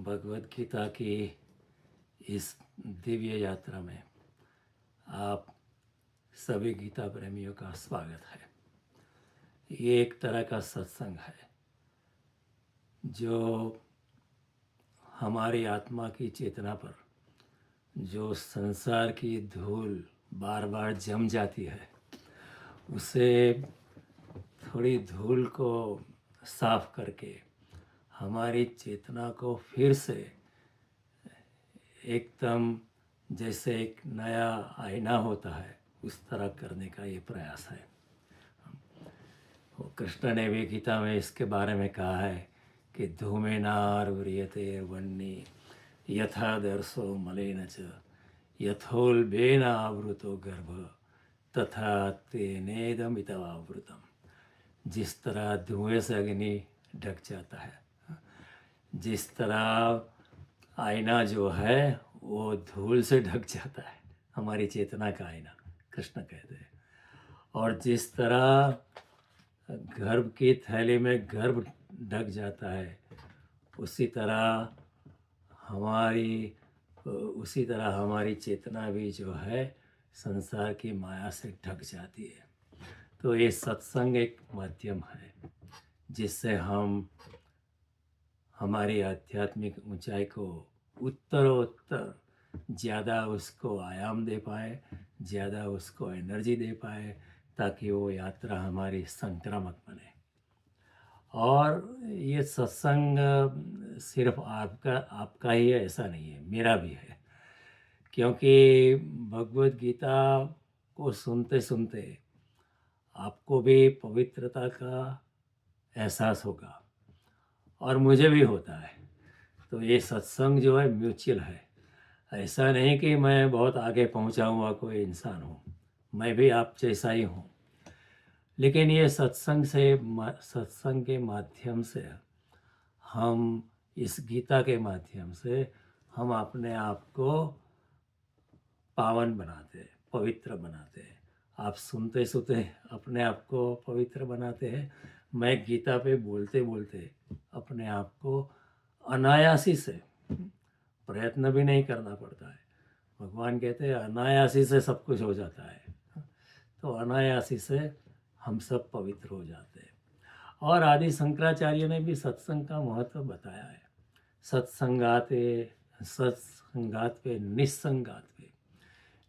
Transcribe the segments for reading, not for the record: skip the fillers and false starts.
भगवत गीता की इस दिव्य यात्रा में आप सभी गीता प्रेमियों का स्वागत है। ये एक तरह का सत्संग है जो हमारी आत्मा की चेतना पर जो संसार की धूल बार बार जम जाती है, उसे थोड़ी धूल को साफ करके हमारी चेतना को फिर से एकदम जैसे एक नया आईना होता है उस तरह करने का ये प्रयास है। कृष्ण ने भी गीता में इसके बारे में कहा है कि धूमेनार व्रियते वन्नी यथा दर्शो मलेन च यथोल्बेन आवृतो गर्भ तथा तेनेदमितवावृतम। जिस तरह धुएं से अग्नि ढक जाता है, जिस तरह आईना जो है वो धूल से ढक जाता है, हमारी चेतना का आईना कृष्ण कहते हैं। और जिस तरह गर्भ की थैली में गर्भ ढक जाता है, उसी तरह हमारी चेतना भी जो है संसार की माया से ढक जाती है। तो ये सत्संग एक माध्यम है जिससे हम हमारी आध्यात्मिक ऊंचाई को उत्तरोत्तर ज़्यादा उसको आयाम दे पाए, ज़्यादा उसको एनर्जी दे पाए, ताकि वो यात्रा हमारी संक्रामक बने। और ये सत्संग सिर्फ आपका ही है ऐसा नहीं है, मेरा भी है। क्योंकि भगवत गीता को सुनते सुनते आपको भी पवित्रता का एहसास होगा और मुझे भी होता है। तो ये सत्संग जो है म्यूचुअल है। ऐसा नहीं कि मैं बहुत आगे पहुंचा हुआ कोई इंसान हूँ, मैं भी आप जैसा ही हूँ। लेकिन ये सत्संग के माध्यम से हम इस गीता के माध्यम से हम अपने आप को पावन बनाते हैं, पवित्र बनाते हैं। आप सुनते सुनते अपने आप को पवित्र बनाते हैं। मैं गीता पे बोलते बोलते अपने आप को अनायासी से, प्रयत्न भी नहीं करना पड़ता है। भगवान कहते हैं अनायासी से सब कुछ हो जाता है। तो अनायासी से हम सब पवित्र हो जाते हैं। और आदि शंकराचार्य ने भी सत्संग का महत्व बताया है। सत्संगात पे निस्संगात पे,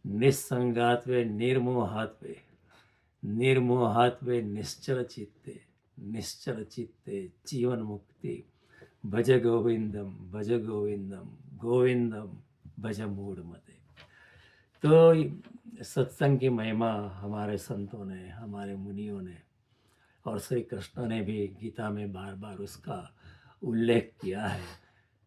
निस्संगात पे निर्मोहात पे, निर्मोहात पे निश्चल चित्ते, निश्चल चित्ते जीवन मुक्ति। भज गोविंदम भज गोविंदम गोविंदम भज मूढ़मते। तो सत्संग की महिमा हमारे संतों ने, हमारे मुनियों ने और श्री कृष्ण ने भी गीता में बार बार उसका उल्लेख किया है,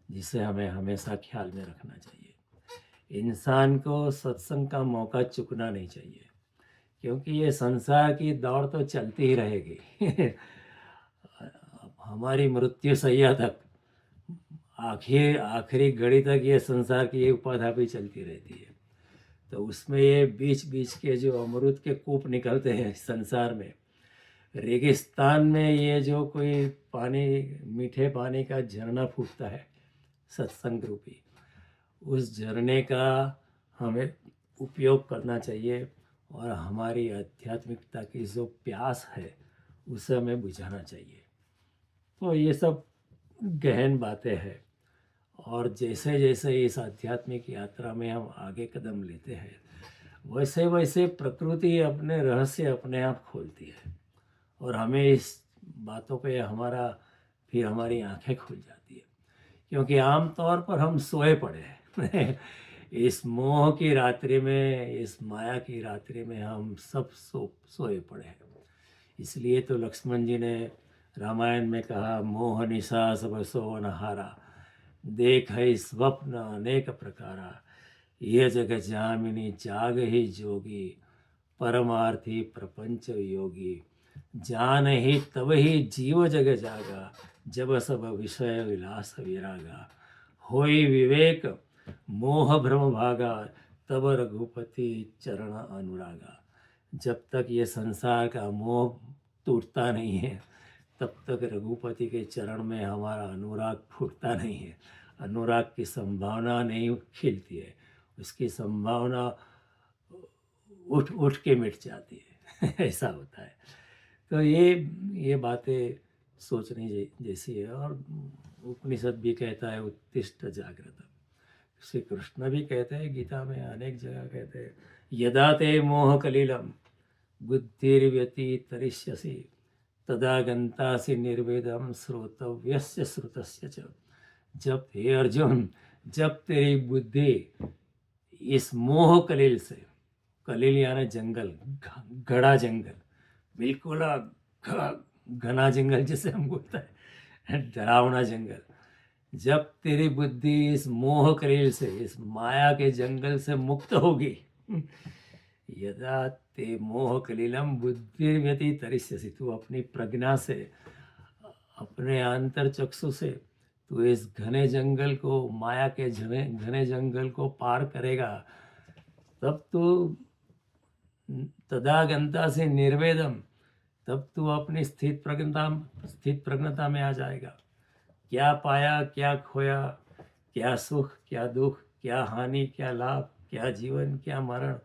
जिसे हमें हमेशा ख्याल में रखना चाहिए। इंसान को सत्संग का मौका चूकना नहीं चाहिए, क्योंकि ये संसार की दौड़ तो चलती ही रहेगी। हमारी मृत्यु सैया तक, आखिरी घड़ी तक ये संसार की ये उपाधा भी चलती रहती है। तो उसमें ये बीच बीच के जो अमृत के कूप निकलते हैं संसार में, रेगिस्तान में ये जो कोई पानी, मीठे पानी का झरना फूटता है सत्संग रूपी, उस झरने का हमें उपयोग करना चाहिए और हमारी आध्यात्मिकता की जो प्यास है उसे हमें बुझाना चाहिए। तो ये सब गहन बातें हैं। और जैसे जैसे इस आध्यात्मिक यात्रा में हम आगे कदम लेते हैं, वैसे वैसे प्रकृति अपने रहस्य अपने आप खोलती है और हमें इस बातों पे फिर हमारी आंखें खुल जाती है। क्योंकि आम तौर पर हम सोए पड़े हैं। इस मोह की रात्रि में, इस माया की रात्रि में हम सब सोए पड़े हैं। इसलिए तो लक्ष्मण जी ने रामायण में कहा, मोह निशा सब सो नहारा, देख है स्वप्न अनेक प्रकारा, ये जग जामिनी जाग ही जोगी, परमार्थी प्रपंच योगी, जान ही तब ही जीव जग जागा, जब सब विषय विलास विरागा, होई विवेक मोह भ्रम भागा, तब रघुपति चरण अनुरागा। जब तक ये संसार का मोह टूटता नहीं है, तब तक रघुपति के चरण में हमारा अनुराग फूटता नहीं है। अनुराग की संभावना नहीं खिलती है, उसकी संभावना उठ उठ के मिट जाती है ऐसा होता है। तो ये बातें सोचने जैसी है। और उपनिषद भी कहता है उत्तिष्ठ जागृत। श्री कृष्ण भी कहते हैं गीता में, अनेक जगह कहते हैं, यदा ते मोह कलिलम बुद्धिर्व्यतितरिष्यसि तदा गंतासि निर्वेदम श्रोतव्यस्य श्रुतस्य च। जब हे अर्जुन, जब तेरी बुद्धि इस मोह कलिल से, कलिल यानी जंगल, घड़ा जंगल, बिल्कुल घना जंगल जिसे हम बोलते हैं, डरावना जंगल, जब तेरी बुद्धि इस मोह कलिल से, इस माया के जंगल से मुक्त होगी, यदा ते मोह कलिलम बुद्धिर्व्यति तरिष्यसि, तू अपनी प्रज्ञा से, अपने अंतर चक्षु से तू इस घने जंगल को, माया के घने जंगल को पार करेगा, तब तू तदा गंता से निर्वेदम, तब तू अपनी स्थित प्रज्ञता में आ जाएगा। क्या पाया, क्या खोया, क्या सुख, क्या दुख, क्या हानि, क्या लाभ, क्या जीवन, क्या मरण,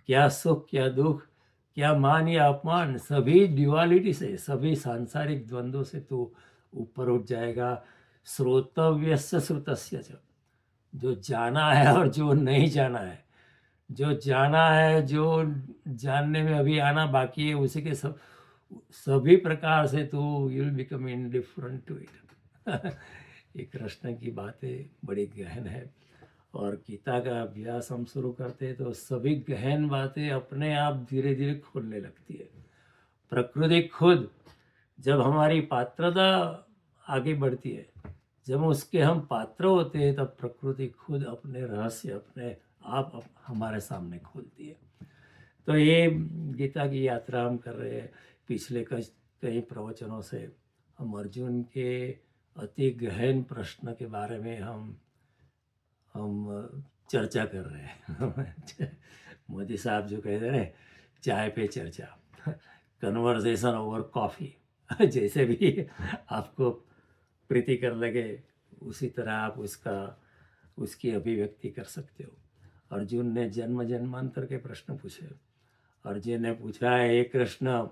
क्या सुख, क्या दुख, क्या मान या अपमान, सभी ड्युअलिटी से, सभी सांसारिक द्वंद्वों से तू ऊपर उठ जाएगा। श्रोतव्यस्य श्रुतस्य च, जो जाना है और जो नहीं जाना है, जो जाना है, जो जानने में अभी आना बाकी है, उसी के सभी प्रकार से तू will become indifferent to it. ये कृष्ण की बातें बड़ी गहन है। और गीता का अभ्यास हम शुरू करते हैं तो सभी गहन बातें अपने आप धीरे धीरे खुलने लगती है। प्रकृति खुद, जब हमारी पात्रता आगे बढ़ती है, जब उसके हम पात्र होते हैं, तब प्रकृति खुद अपने रहस्य अपने आप हमारे सामने खोलती है। तो ये गीता की यात्रा हम कर रहे हैं। पिछले कई प्रवचनों से हम अर्जुन के अति गहन प्रश्न के बारे में हम चर्चा कर रहे हैं। मोदी साहब जो कहते हैं चाय पे चर्चा, कन्वर्सेशन ओवर कॉफ़ी, जैसे भी आपको प्रीतिकर लगे उसी तरह आप उसकी अभिव्यक्ति कर सकते हो। अर्जुन ने जन्म जन्मांतर के प्रश्न पूछे। अर्जुन ने पूछा है, हे कृष्ण,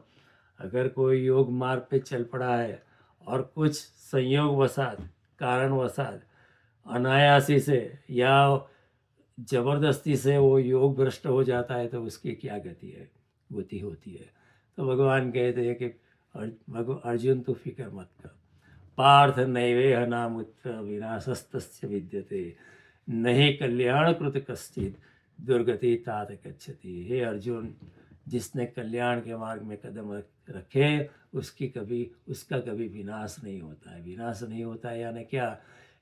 अगर कोई योग मार्ग पे चल पड़ा है और कुछ संयोग वसात, कारण वसात, अनायासी से या जबरदस्ती से वो योग भ्रष्ट हो जाता है, तो उसकी क्या गति होती है। तो भगवान कहते हैं कि अर्जुन तू फिक्र मत कर, पार्थ नैवेह नामुत्र विनाशस्तस्य विद्यते, नहीं कल्याणकृत कश्चित दुर्गति तात गच्छति। हे अर्जुन, जिसने कल्याण के मार्ग में कदम रखे उसका कभी विनाश नहीं होता है। विनाश नहीं होता है यानी क्या?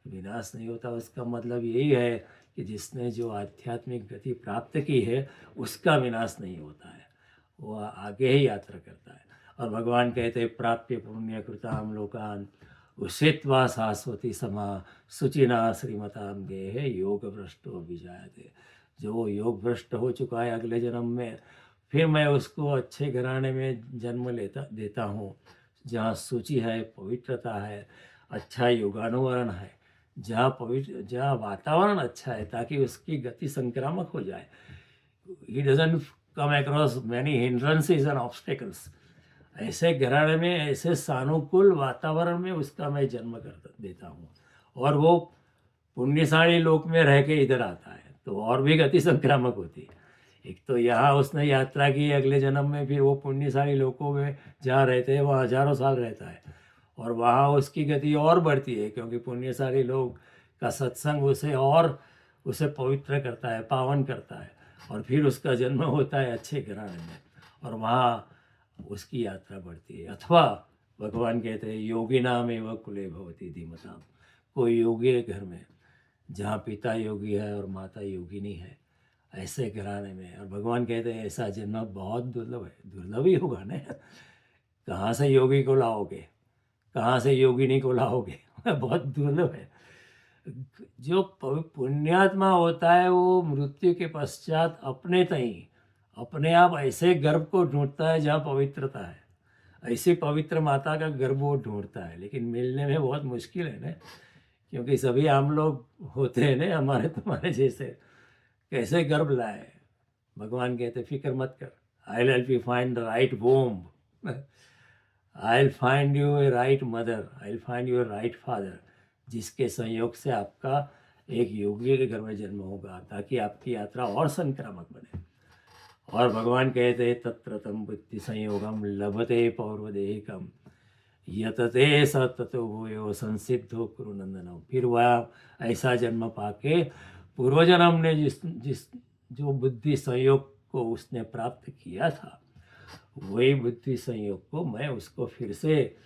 विनाश नहीं होता, उसका मतलब यही है कि जिसने जो आध्यात्मिक गति प्राप्त की है उसका विनाश नहीं होता है, वो आगे ही यात्रा करता है। और भगवान कहते हैं, प्राप्य पुण्य कृताम लोकान उषित्वा शाश्वती समा शुचिना श्रीमताम गेहे योग भ्रष्टो विजायते। जो योग भ्रष्ट हो चुका है अगले जन्म में, फिर मैं उसको अच्छे घराने में जन्म देता हूँ, जहाँ शुचि है, पवित्रता है, अच्छा योगानुवरण है, जहाँ वातावरण अच्छा है, ताकि उसकी गति संक्रामक हो जाए। He doesn't come across many hindrances and obstacles. ऐसे घराने में, ऐसे सानुकूल वातावरण में उसका मैं जन्म कर देता हूँ, और वो पुण्यशाली लोक में रह के इधर आता है, तो और भी गति संक्रामक होती है। एक तो यहाँ उसने यात्रा की, अगले जन्म में फिर वो पुण्यशाली लोकों में जहाँ रहते हैं वो हजारों साल रहता है, और वहाँ उसकी गति और बढ़ती है, क्योंकि पुण्यशाली लोग का सत्संग उसे पवित्र करता है, पावन करता है, और फिर उसका जन्म होता है अच्छे घराने में, और वहाँ उसकी यात्रा बढ़ती है। अथवा भगवान कहते हैं, योगिनाम एवं कुले भवति धीमताम। कोई योगी है घर में, जहाँ पिता योगी है और माता योगिनी है, ऐसे घराने में, और भगवान कहते हैं ऐसा जन्म बहुत दुर्लभ है। दुर्लभ ही होगा ना, कहाँ से योगी को लाओगे, कहाँ से योगिनी को लाओगे? बहुत दुर्लभ है। जो पुण्यात्मा होता है वो मृत्यु के पश्चात अपने आप ऐसे गर्भ को ढूंढता है जहाँ पवित्रता है। ऐसी पवित्र माता का गर्भ वो ढूंढता है, लेकिन मिलने में बहुत मुश्किल है ना, क्योंकि सभी हम लोग होते हैं ना हमारे तुम्हारे जैसे, कैसे गर्भ लाए। भगवान कहते फिक्र मत कर, I will help you find the right womb, I will find you a right mother, I will find you a right father, जिसके संयोग से आपका एक योगी के घर में जन्म होगा, ताकि आपकी यात्रा और संक्रामक बने। और भगवान कहते हैं तत्र तम बुद्धि संयोगम लभते पौर्वदेहिकम यतते स ततो भूयो संसिद्धो कुरु नंदनम। फिर वह ऐसा जन्म पाके पूर्वजन्म ने जिस जो बुद्धि संयोग को उसने प्राप्त किया था, वही बुद्धि संयोग को मैं उसको फिर से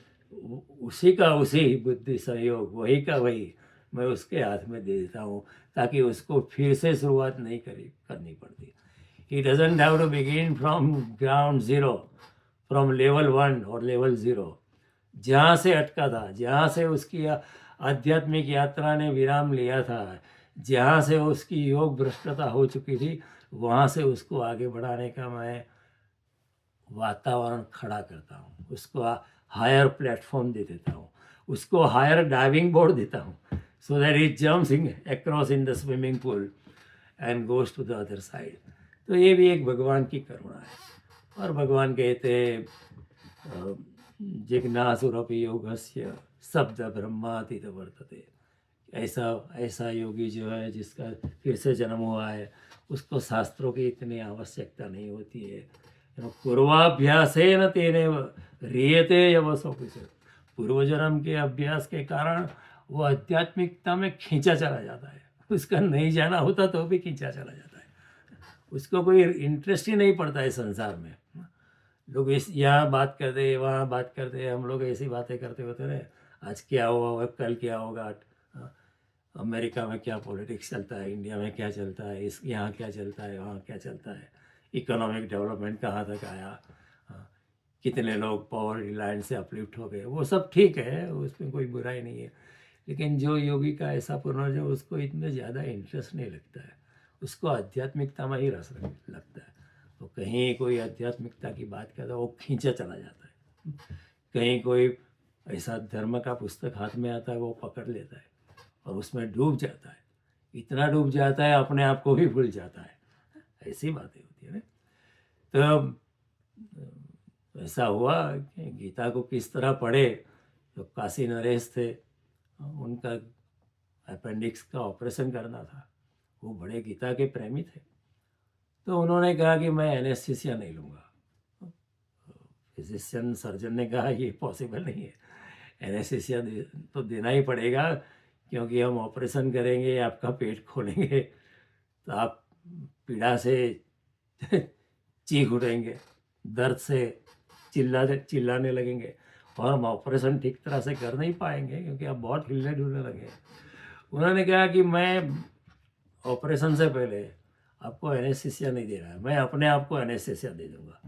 उसी का उसी बुद्धि संयोग वही का वही मैं उसके हाथ में दे देता हूँ, ताकि उसको फिर से शुरुआत नहीं करनी पड़ती। He doesn't have to begin from ground zero, from level 1 और level 0। जहाँ से अटका था, जहाँ से उसकी आध्यात्मिक यात्रा ने विराम लिया था, जहाँ से उसकी योग भ्रष्टता हो चुकी थी, वहाँ से उसको आगे बढ़ाने का मैं वातावरण खड़ा करता हूँ, उसको हायर प्लेटफॉर्म दे देता हूँ, उसको हायर डाइविंग बोर्ड देता हूँ, so that he jumps across in the swimming pool and goes to the other side. तो ये भी एक भगवान की करुणा है। और भगवान कहते जिज्ञासुरपि योगस्य शब्द ब्रह्मातीत वर्तते। ऐसा योगी जो है जिसका फिर से जन्म हुआ है, उसको शास्त्रों की इतनी आवश्यकता नहीं होती है। पूर्वाभ्यासेन तेनेव ह्रियते यवसोऽपि। पूर्व जन्म के अभ्यास के कारण वो आध्यात्मिकता में खींचा चला जाता है, उसका नहीं जाना होता तो भी खींचा चला जाता है, उसको कोई इंटरेस्ट ही नहीं पड़ता है संसार में। लोग इस यहाँ बात करते वहाँ बात करते, हम लोग ऐसी बातें करते होते रहे, आज क्या होगा कल क्या होगा, अमेरिका में क्या पॉलिटिक्स चलता है, इंडिया में क्या चलता है, इस यहाँ क्या चलता है, वहाँ क्या चलता है, इकोनॉमिक डेवलपमेंट कहाँ तक आया, कितने लोग पॉवर्टी लाइन से अपलिफ्ट हो गए, वो सब ठीक है, उसमें कोई बुराई नहीं है। लेकिन जो योगी का ऐसा पुनर्जन्म, उसको इतने ज़्यादा इंटरेस्ट नहीं लगता है, उसको आध्यात्मिकता में ही रस लगता है। तो कहीं कोई आध्यात्मिकता की बात करता है वो खींचा चला जाता है, कहीं कोई ऐसा धर्म का पुस्तक हाथ में आता है वो पकड़ लेता है और उसमें डूब जाता है, इतना डूब जाता है अपने आप को भी भूल जाता है। ऐसी बातें होती है ना। तो ऐसा हुआ कि गीता को किस तरह पढ़े, तो काशी नरेश थे, उनका अपेंडिक्स का ऑपरेशन करना था, वो बड़े गीता के प्रेमी थे। तो उन्होंने कहा कि मैं एनेस्थीसिया नहीं लूँगा। फिजिशियन सर्जन ने कहा ये पॉसिबल नहीं है, एनेस्थीसिया तो देना ही पड़ेगा, क्योंकि हम ऑपरेशन करेंगे, आपका पेट खोलेंगे तो आप पीड़ा से चीख उठेंगे, दर्द से चिल्लाने लगेंगे, और हम ऑपरेशन ठीक तरह से कर नहीं पाएंगे क्योंकि आप बहुत हिलने डुलने लगे। उन्होंने कहा कि मैं ऑपरेशन से पहले आपको एनेस्थीसिया नहीं दे रहा है, मैं अपने आप को एनेस्थीसिया दे दूंगा।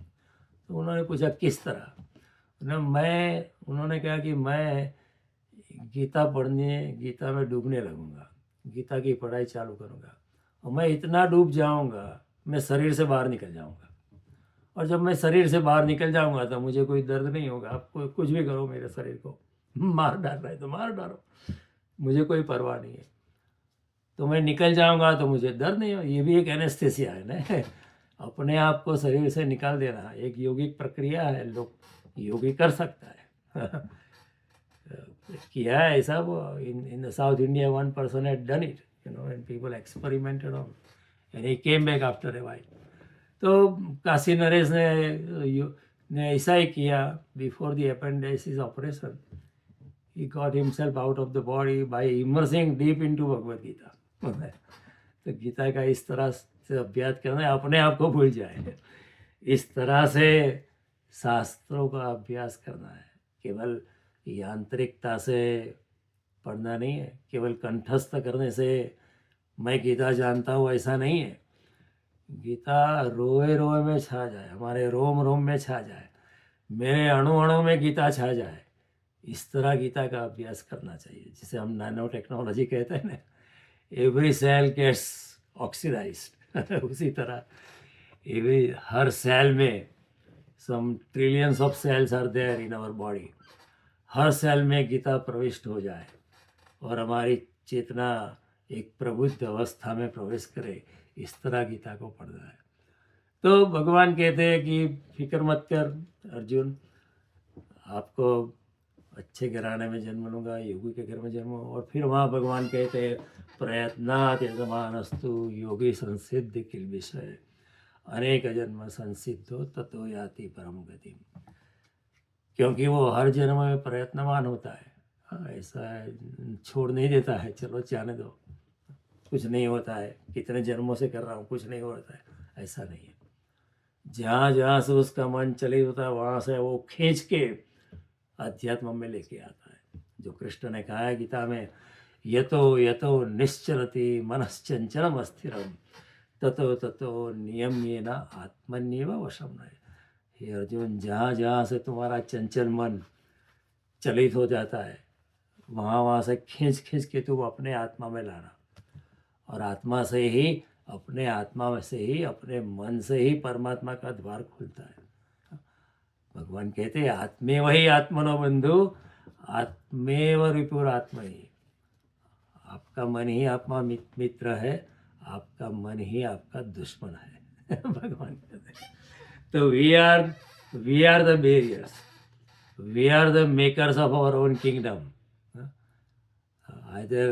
तो उन्होंने पूछा किस तरह, उन्होंने कहा कि मैं गीता पढ़ने, गीता में डूबने लगूंगा, गीता की पढ़ाई चालू करूंगा, और मैं इतना डूब जाऊंगा मैं शरीर से बाहर निकल जाऊंगा, और जब मैं शरीर से बाहर निकल जाऊंगा तो मुझे कोई दर्द नहीं होगा। आप कुछ भी करो, मेरे शरीर को मार डालना है तो मार डालो, मुझे कोई परवाह नहीं है। तो मैं निकल जाऊंगा तो मुझे दर्द नहीं हो। ये भी एक एनेस्थीसिया है ना, अपने आप को शरीर से निकाल देना एक योगिक प्रक्रिया है, लोग योगी कर सकता है। किया है ऐसा, वो in the south India one person had done it, you know, and people experimented on and he came back after a while. तो काशी नरेश ने ऐसा ही किया। Before the appendicitis operation he got himself out of the body by immersing deep into Bhagavad Gita. तो गीता का इस तरह से अभ्यास करना है, अपने आप को भूल जाए, इस तरह से शास्त्रों का अभ्यास करना है। केवल यांत्रिकता से पढ़ना नहीं है, केवल कंठस्थ करने से मैं गीता जानता हूँ ऐसा नहीं है। गीता रोए रोए में छा जाए, हमारे रोम रोम में छा जाए, मेरे अणु अणु में गीता छा जाए, इस तरह गीता का अभ्यास करना चाहिए, जिसे हम नैनो टेक्नोलॉजी कहते हैं ना, एवरी सेल गेट्स ऑक्सीडाइज्ड। उसी तरह हर सेल में some trillions of cells are there in our body, हर सेल में गीता प्रविष्ट हो जाए, और हमारी चेतना एक प्रबुद्ध अवस्था में प्रवेश करे, इस तरह गीता को पढ़ना है। तो भगवान कहते हैं कि फिक्र मत कर अर्जुन, आपको अच्छे घराने में जन्म लूँगा, योगी के घर में जन्म हो। और फिर वहाँ भगवान कहते हैं प्रयत्नात् यजमानस्तु योगी संसिद्ध किल विषय अनेक जन्म संसिद्धो ततो याति परम गति। क्योंकि वो हर जन्म में प्रयत्नवान होता है। हाँ, ऐसा छोड़ नहीं देता है, चलो जाने दो, कुछ नहीं होता है, कितने जन्मों से कर रहा हूँ, कुछ नहीं होता है, ऐसा नहीं है। जहाँ जहाँ से उसका मन चलित होता है वहाँ से वो खींच के अध्यात्म में लेके आता है। जो कृष्ण ने कहा है गीता में, यतो यतो निश्चलति मनश्चंचलम अस्थिरम ततो ततो नियम्येन आत्मन्येव वशम नये। हे अर्जुन, जहाँ जहाँ से तुम्हारा चंचल मन चलित हो जाता है वहाँ वहाँ से खींच खींच के तुम अपने आत्मा में लाना, और आत्मा से ही, अपने आत्मा में से ही, अपने मन से ही परमात्मा का द्वार खुलता है। भगवान कहते हैं आत्मेव ही आत्मनो बंधु आत्मेव रिपुर आत्मा ही। आपका मन ही आपका मित्र है, आपका मन ही आपका दुश्मन है। भगवान कहते हैं तो we are the barriers, we are the makers of our own kingdom. either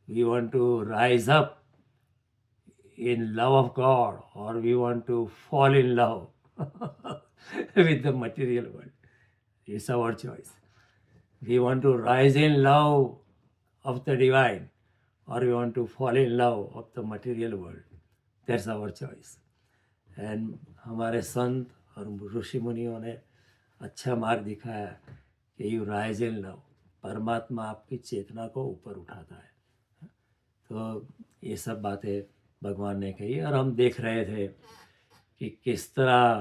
we want to rise up in love of God or we want to fall in love with the material world. It's our choice. We want to rise in love of the divine or we want to fall in love of the material world. That's our choice. And हमारे संत और ऋषि मुनियों ने अच्छा मार्ग दिखाया कि you rise in love, परमात्मा आपकी चेतना को ऊपर उठाता है। तो ये सब बातें भगवान ने कही और हम देख रहे थे कि किस तरह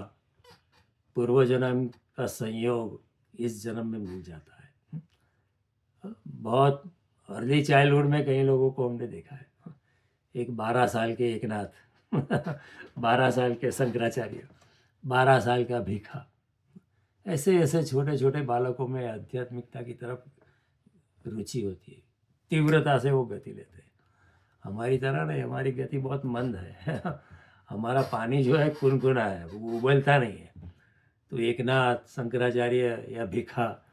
पूर्व जन्म का संयोग इस जन्म में मिल जाता है। बहुत अर्ली चाइल्डहुड में कई लोगों को हमने देखा है। एक 12 साल के एकनाथ 12 साल के शंकराचार्य, 12 साल का भीखा, ऐसे ऐसे छोटे छोटे बालकों में आध्यात्मिकता की तरफ रुचि होती है, तीव्रता से वो गति लेते हैं। हमारी तरह नहीं, हमारी गति बहुत मंद है। हमारा पानी जो है कुनकुना है, वो उबलता नहीं है। तो एकनाथ, शंकराचार्य या भिखा,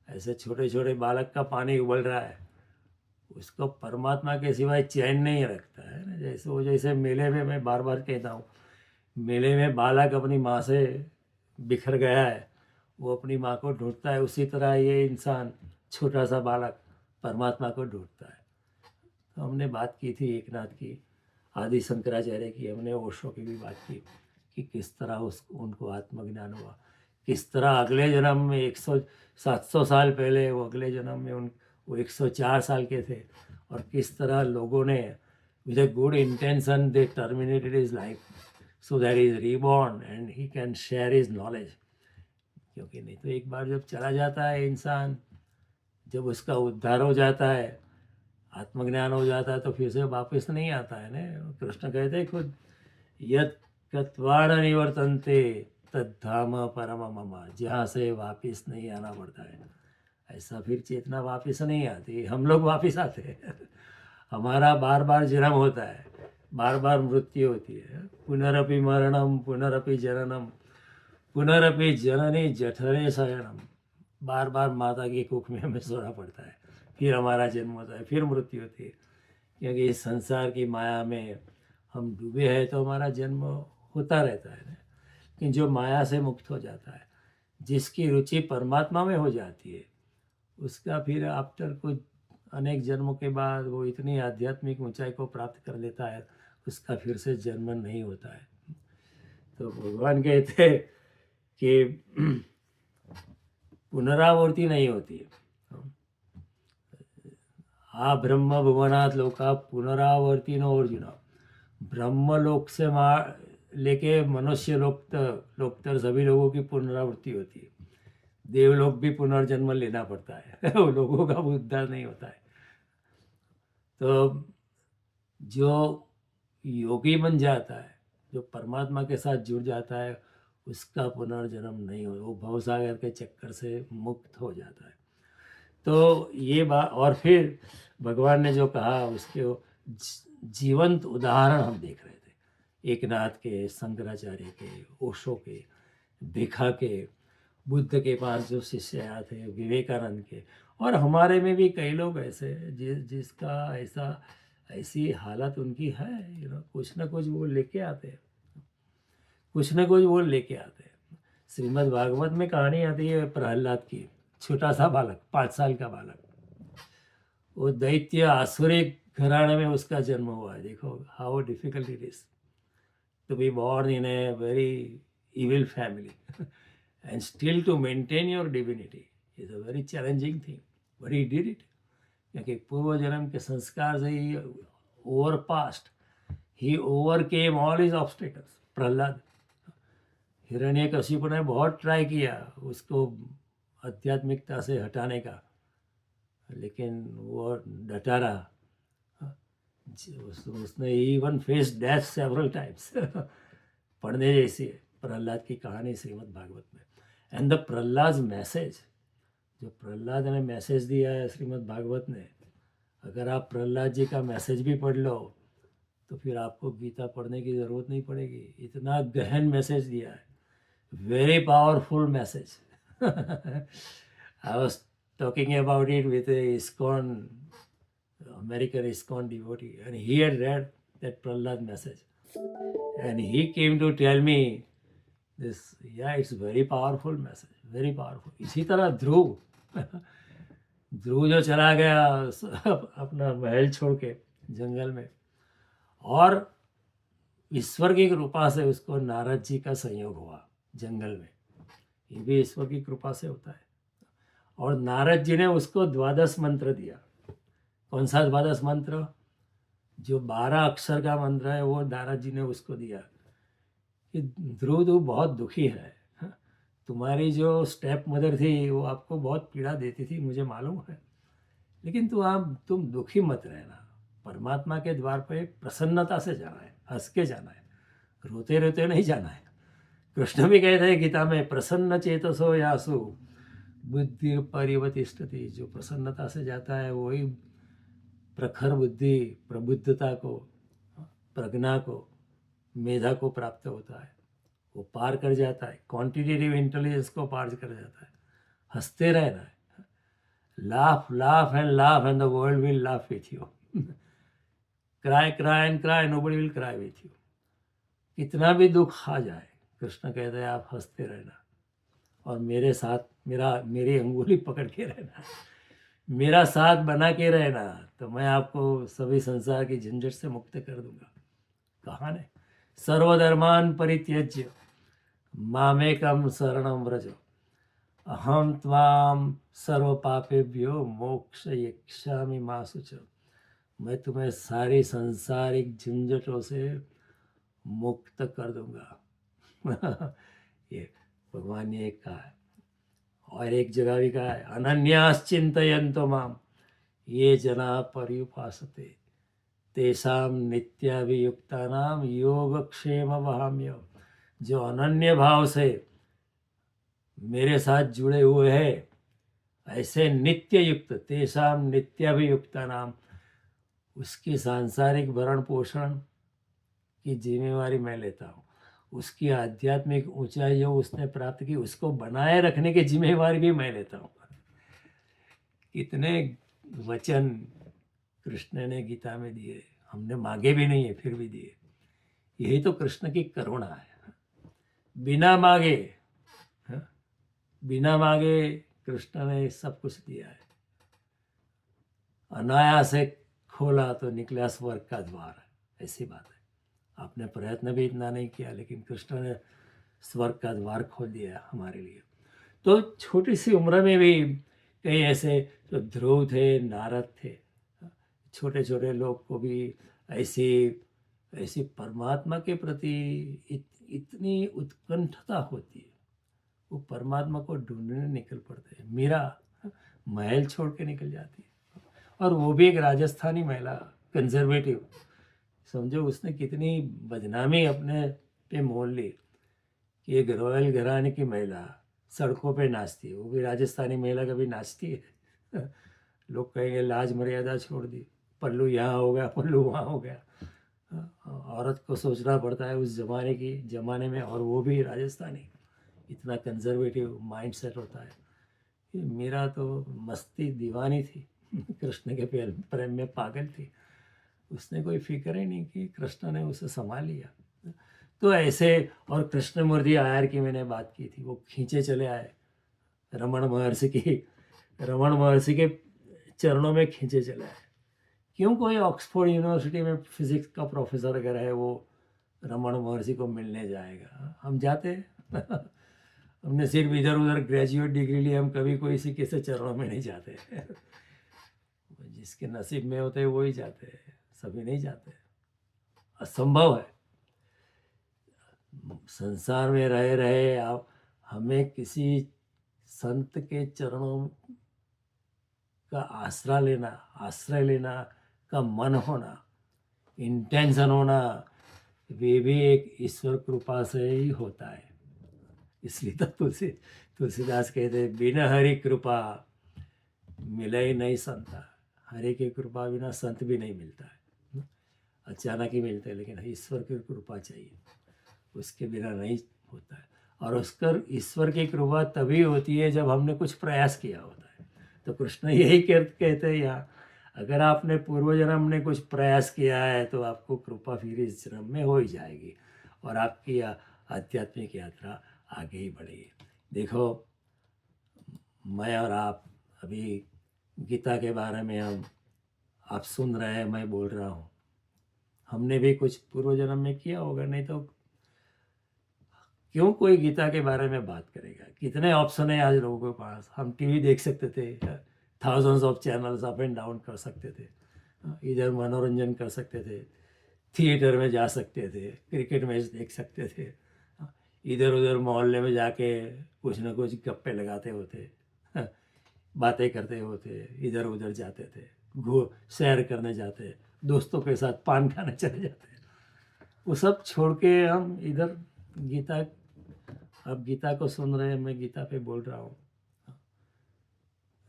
ऐसे छोटे छोटे बालक का पानी उबल रहा है, उसको परमात्मा के सिवाय चैन नहीं रखता है ना। जैसे मेले में मैं बार बार कहता हूँ, मेले में बालक अपनी माँ से बिखर गया है, वो अपनी माँ को ढूंढता है, उसी तरह ये इंसान छोटा सा बालक परमात्मा को ढूंढता है। तो हमने बात की थी एकनाथ की, आदि शंकराचार्य की, हमने ओशो की भी बात की कि किस तरह उनको आत्मज्ञान हुआ, किस तरह अगले जन्म में 700 साल पहले वो अगले जन्म में वो 104 साल के थे, और किस तरह लोगों ने with a good intention they terminated his life so that is reborn and he can share his knowledge. क्योंकि नहीं तो एक बार जब चला जाता है इंसान, जब उसका उद्धार हो जाता है, आत्मज्ञान हो जाता है, तो फिर से वापस नहीं आता है ना। कृष्ण कहते हैं खुद, यत् गत्वा न निवर्तन्ते तद्धाम परम मम, जहाँ से वापस नहीं आना पड़ता है, ऐसा फिर चेतना वापस नहीं आती। हम लोग वापस आते हैं। हमारा बार बार जन्म होता है, बार बार मृत्यु होती है। पुनरपि मरणम पुनरपि जननम पुनरपि जननी जठरे शयनम, बार बार माता की कुख में हमें सोना पड़ता है, फिर हमारा जन्म होता है, फिर मृत्यु होती है। क्योंकि इस संसार की माया में हम डूबे हैं तो हमारा जन्म होता रहता है ना। लेकिन जो माया से मुक्त हो जाता है, जिसकी रुचि परमात्मा में हो जाती है, उसका फिर आफ्टर कुछ अनेक जन्मों के बाद वो इतनी आध्यात्मिक ऊंचाई को प्राप्त कर लेता है, उसका फिर से जन्म नहीं होता है। तो भगवान कहते हैं कि पुनरावृत्ति नहीं होती है। आ ब्रह्म भुवनात् लोका पुनरावर्ती न अर्जुन, ब्रह्म लोक से लेके मनुष्य लोक तक सभी लोगों की पुनरावृत्ति होती है। देवलोक भी पुनर्जन्म लेना पड़ता है। वो लोगों का उद्धार नहीं होता है। तो जो योगी बन जाता है, जो परमात्मा के साथ जुड़ जाता है, उसका पुनर्जन्म नहीं हो, वो भवसागर के चक्कर से मुक्त हो जाता है। तो ये बात, और फिर भगवान ने जो कहा उसके जीवंत उदाहरण हम देख रहे थे। एकनाथ के, शंकराचार्य के, ओशो के, भिखा के, बुद्ध के पास जो शिष्य आए थे, विवेकानंद के, और हमारे में भी कई लोग ऐसे हैं जिसका ऐसी हालत उनकी है, कुछ ना कुछ वो लेके आते हैं, कुछ ना कुछ वो लेके आते हैं। श्रीमद् भागवत में कहानी आती है प्रहलाद की, छोटा सा बालक, 5 साल का बालक, वो दैत्य आसुरिक घराने में उसका जन्म हुआ है। देखो how difficult it is to be born in a very evil family and still to maintain your divinity is a very challenging thing, but he did it. क्योंकि पूर्व जन्म के संस्कार से ही over past he overcame all his obstacles. Prahlad, Hiranyakashipu ने बहुत try किया उसको आध्यात्मिकता से हटाने का, लेकिन वो डटा रहा। उसने even face death several times पढ़ने जैसी है प्रहलाद की कहानी श्रीमद् भागवत में। एंड द प्रहलाद मैसेज, जो प्रहलाद ने मैसेज दिया है श्रीमद् भागवत ने, अगर आप प्रहलाद जी का मैसेज भी पढ़ लो तो फिर आपको गीता पढ़ने की ज़रूरत नहीं पड़ेगी। इतना गहन मैसेज दिया है, very powerful message. I was talking about it with ISKCON, American ISKCON devotee, and he had read that Prahlad message, and he came to tell me this, yeah, it's very powerful message, very powerful. इसी तरह ध्रुव जो चला गया अपना महल छोड़ के जंगल में, और ईश्वर की कृपा से उसको नारद जी का संयोग हुआ जंगल में। ये भी ईश्वर की कृपा से होता है। और नारद जी ने उसको 12 मंत्र दिया। कौन सा 12 मंत्र? जो 12 अक्षर का मंत्र है वो नारद जी ने उसको दिया कि ध्रुव तू बहुत दुखी है, तुम्हारी जो स्टेप मदर थी वो आपको बहुत पीड़ा देती थी, मुझे मालूम है, लेकिन तुम दुखी मत रहना। परमात्मा के द्वार पे प्रसन्नता से जाना है, हंस के जाना है, रोते रोते नहीं जाना है। कृष्ण भी कहते हैं गीता में, प्रसन्न चेतसो यासु बुद्धि परिवतिष्ठति। जो प्रसन्नता से जाता है वही प्रखर बुद्धि, प्रबुद्धता को, प्रज्ञा को, मेधा को प्राप्त होता है। वो पार कर जाता है, क्वांटिटेटिव इंटेलिजेंस को पार कर जाता है। हंसते रहना है, laugh, laugh and laugh and the world will laugh with you. cry, cry and cry, nobody will cry with you. कितना भी दुख आ जाए, कृष्ण कहते हैं आप हंसते रहना और मेरे साथ मेरी अंगुली पकड़ के रहना, मेरा साथ बना के रहना, तो मैं आपको सभी संसार की झंझट से मुक्त कर दूंगा। कहा ने, सर्वधर्मान परित्यज्य मामेकम शरणं व्रज अहम त्वाम सर्व पापेभ्यो मोक्षयिष्यामि मा शुचः। मैं तुम्हें सारी सांसारिक झंझटों से मुक्त कर दूंगा। ये भगवान ने एक कहा है, और एक जगह भी कहा है, अनन्यास चिंतयन्तो माम ये जना पर्युपासते तेषाम नित्याभियुक्तानाम योगक्षेम वहाम्य। जो अनन्य भाव से मेरे साथ जुड़े हुए हैं, ऐसे नित्य युक्त, तेषाम नित्याभियुक्ता नाम, उसकी सांसारिक भरण पोषण की जिम्मेवारी मैं लेता हूँ। उसकी आध्यात्मिक ऊंचाई जो उसने प्राप्त की उसको बनाए रखने की जिम्मेवारी भी मैं लेता हूँ। कितने वचन कृष्ण ने गीता में दिए, हमने मांगे भी नहीं है फिर भी दिए। यही तो कृष्ण की करुणा है। बिना मांगे, बिना मांगे कृष्ण ने सब कुछ दिया है। अनायास से खोला तो निकला स्वर्ग का द्वार, ऐसी बात है। आपने प्रयत्न भी इतना नहीं किया, लेकिन कृष्ण ने स्वर्ग का द्वार खोल दिया हमारे लिए। तो छोटी सी उम्र में भी कई ऐसे जो ध्रुव थे, नारद थे, छोटे छोटे लोग को भी ऐसी परमात्मा के प्रति इतनी उत्कंठता होती है, वो परमात्मा को ढूंढने निकल पड़ते हैं। मीरा महल छोड़ के निकल जाती है, और वो भी एक राजस्थानी महिला, कंजर्वेटिव। समझो उसने कितनी बदनामी अपने पे मोल ली कि एक रॉयल घराने की महिला सड़कों पे नाचती है। वो भी राजस्थानी महिला कभी नाचती है? लोग कहेंगे लाज मर्यादा छोड़ दी, पल्लू यहाँ हो गया, पल्लू वहाँ हो गया। औरत को सोचना पड़ता है उस ज़माने में, और वो भी राजस्थानी, इतना कंजर्वेटिव माइंड सेट होता है। मेरा तो मस्ती दीवानी थी कृष्ण के प्रेम में पागल थी। उसने कोई फिक्र ही नहीं की, कृष्ण ने उसे संभाल लिया। तो ऐसे, और कृष्णमूर्ति आयर की मैंने बात की थी, वो खींचे चले आए रमण महर्षि के चरणों में खींचे चले आए। क्यों कोई ऑक्सफोर्ड यूनिवर्सिटी में फिजिक्स का प्रोफेसर अगर है वो रमण महर्षि को मिलने जाएगा? हम जाते हमने सिर्फ इधर उधर ग्रेजुएट डिग्री ली, हम कभी कोई किसी के चरणों में नहीं जाते जिसके नसीब में होते हैं वो ही जाते हैं, सभी नहीं जाते, असंभव है। संसार में रहे रहे आप हमें किसी संत के चरणों का आश्रय लेना का मन होना, इंटेंशन होना, वे भी एक ईश्वर कृपा से ही होता है। इसलिए तो तुलसीदास कहते हैं, बिना हरि कृपा मिले ही नहीं संता। हरि की कृपा बिना संत भी नहीं मिलता है, अचानक ही मिलते हैं, लेकिन ईश्वर की कृपा चाहिए, उसके बिना नहीं होता है। और उसकर ईश्वर की कृपा तभी होती है जब हमने कुछ प्रयास किया होता है। तो कृष्ण यही कहते हैं यहाँ, अगर आपने पूर्व जन्म में कुछ प्रयास किया है तो आपको कृपा फिर इस जन्म में हो ही जाएगी, और आपकी आध्यात्मिक यात्रा आगे ही बढ़ेगी। देखो, मैं और आप अभी गीता के बारे में आप सुन रहे हैं, मैं बोल रहा हूँ, हमने भी कुछ पूर्व जन्म में किया होगा, नहीं तो क्यों कोई गीता के बारे में बात करेगा? कितने ऑप्शन है आज लोगों के पास। हम टीवी देख सकते थे, thousands of channels up and down कर सकते थे, इधर मनोरंजन कर सकते थे, थिएटर में जा सकते थे, क्रिकेट मैच देख सकते थे, इधर उधर मोहल्ले में जाके कुछ ना कुछ गप्पे लगाते होते, बातें करते होते, इधर उधर जाते थे, सैर करने जाते, दोस्तों के साथ पान खाने चले जाते। वो सब छोड़ के हम इधर गीता, अब गीता को सुन रहे हैं, मैं गीता पे बोल रहा हूँ।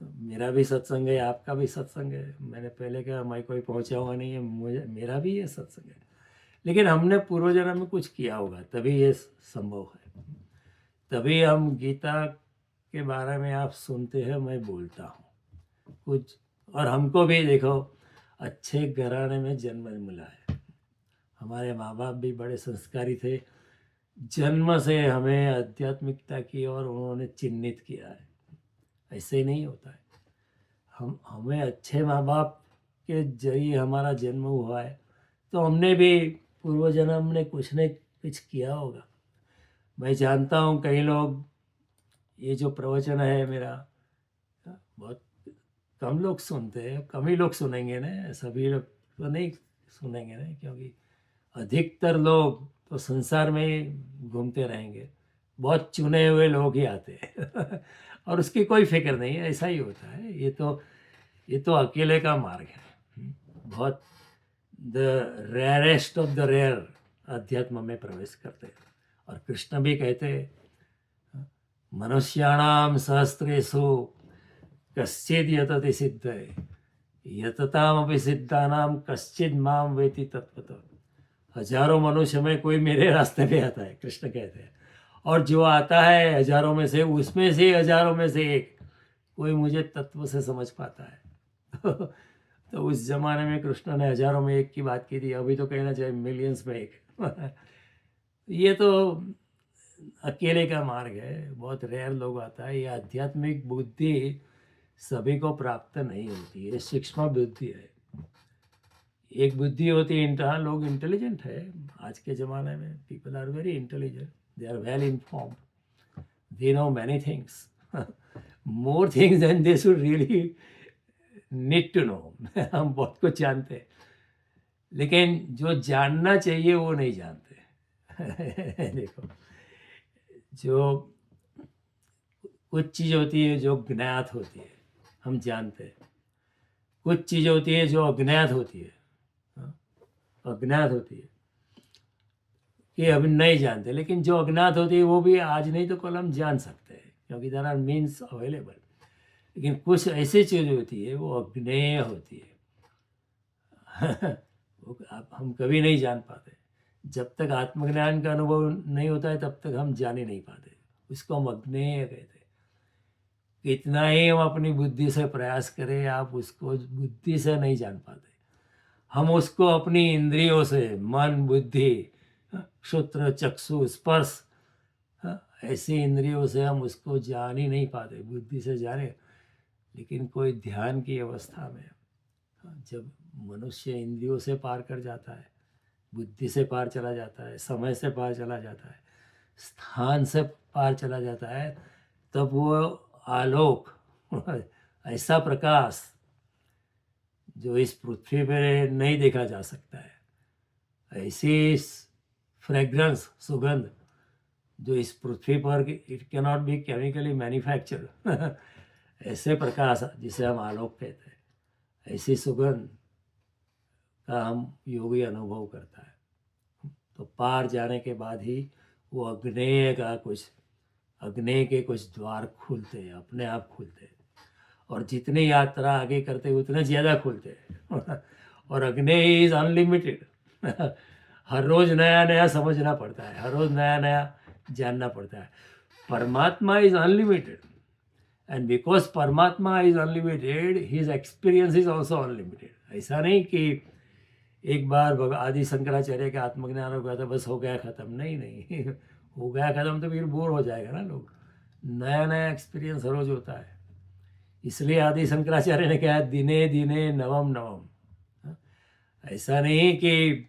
मेरा भी सत्संग है, आपका भी सत्संग है। मैंने पहले कहा मैं कोई पहुँचा हुआ नहीं है, मेरा भी ये सत्संग है, लेकिन हमने पूर्व जन्म में कुछ किया होगा तभी ये संभव है। तभी हम गीता के बारे में आप सुनते हैं, मैं बोलता हूँ कुछ। और हमको भी देखो, अच्छे घराने में जन्म मिला है, हमारे माँ बाप भी बड़े संस्कारी थे, जन्म से हमें आध्यात्मिकता की ओर उन्होंने चिन्हित किया है। ऐसे ही नहीं होता है। हमें अच्छे माँ बाप के जरिए हमारा जन्म हुआ है, तो हमने भी पूर्व जन्म ने कुछ न कुछ किया होगा। मैं जानता हूँ कई लोग, ये जो प्रवचन है मेरा बहुत कम लोग सुनते हैं, कम ही लोग सुनेंगे ना, सभी लोग तो नहीं सुनेंगे ना, क्योंकि अधिकतर लोग तो संसार में ही घूमते रहेंगे, बहुत चुने हुए लोग ही आते हैं और उसकी कोई फिक्र नहीं है, ऐसा ही होता है। ये तो अकेले का मार्ग है। बहुत the rarest of the rare अध्यात्म में प्रवेश करते हैं। और कृष्ण भी कहते हैं, मनुष्याणाम सहस्रेषु कश्चिद यतति सिद्धये, यततामपि सिद्धानाम कश्चिद माम वेति तत्वतः। हजारों मनुष्य में कोई मेरे रास्ते पे आता है, कृष्ण कहते हैं, और जो आता है हजारों में से, उसमें से हजारों में से एक कोई मुझे तत्व से समझ पाता है तो उस जमाने में कृष्ण ने हजारों में एक की बात की थी, अभी तो कहना चाहिए मिलियंस में एक ये तो अकेले का मार्ग है, बहुत रेयर लोग आता है। ये आध्यात्मिक बुद्धि सभी को प्राप्त नहीं होती है, सूक्ष्म बुद्धि है। एक बुद्धि होती है, हाँ लोग इंटेलिजेंट है आज के ज़माने में, people are very intelligent, they are well informed, they know many things, more things than they should really need to know हम बहुत कुछ जानते हैं, लेकिन जो जानना चाहिए वो नहीं जानते देखो, जो कुछ चीज़ होती है जो ज्ञात होती है, हम जानते हैं, कुछ चीज़ होती है जो अज्ञात होती है, अज्ञात होती है कि अभी नहीं जानते, लेकिन जो अज्ञात होती है वो भी आज नहीं तो कल हम जान सकते हैं, क्योंकि देयर आर मीन्स अवेलेबल। लेकिन कुछ ऐसी चीज़ होती है वो अज्ञेय होती है। वो हम कभी नहीं जान पाते। जब तक आत्मज्ञान का अनुभव नहीं होता है तब तक हम जान ही नहीं पाते। उसको हम अज्ञेय कहते हैं। कितना ही हम अपनी बुद्धि से प्रयास करें, आप उसको बुद्धि से नहीं जान पाते। हम उसको अपनी इंद्रियों से, मन, बुद्धि, श्रोत्र, चक्षु, स्पर्श, ऐसी इंद्रियों से हम उसको जान ही नहीं पाते। बुद्धि से जाने, लेकिन कोई ध्यान की अवस्था में जब मनुष्य इंद्रियों से पार कर जाता है, बुद्धि से पार चला जाता है, समय से पार चला जाता है, स्थान से पार चला जाता है, तब वो आलोक, ऐसा प्रकाश जो इस पृथ्वी पर नहीं देखा जा सकता है, ऐसी फ्रेग्रेंस, सुगंध जो इस पृथ्वी पर it can not be chemically manufactured, ऐसे प्रकाश जिसे हम आलोक कहते हैं, ऐसी सुगंध का हम योगी अनुभव करता है। तो पार जाने के बाद ही वो अग्नेय के कुछ द्वार खुलते हैं, अपने आप खुलते हैं। और जितनी यात्रा आगे करते हैं उतने ज़्यादा खुलते हैं। और अग्नेय इज़ अनलिमिटेड। हर रोज़ नया नया समझना पड़ता है, हर रोज़ नया नया जानना पड़ता है। परमात्मा इज़ अनलिमिटेड, एंड बिकॉज परमात्मा is unlimited, his experience is also unlimited. ऐसा नहीं कि एक बार आदि शंकराचार्य का आत्मज्ञान हो गया तो बस हो गया ख़त्म। नहीं हो गया ख़त्म तो फिर बोर हो जाएगा ना लोग। नया नया एक्सपीरियंस हर रोज होता है। इसलिए आदि शंकराचार्य ने कहा दिने दिने नवम नवम। ऐसा नहीं कि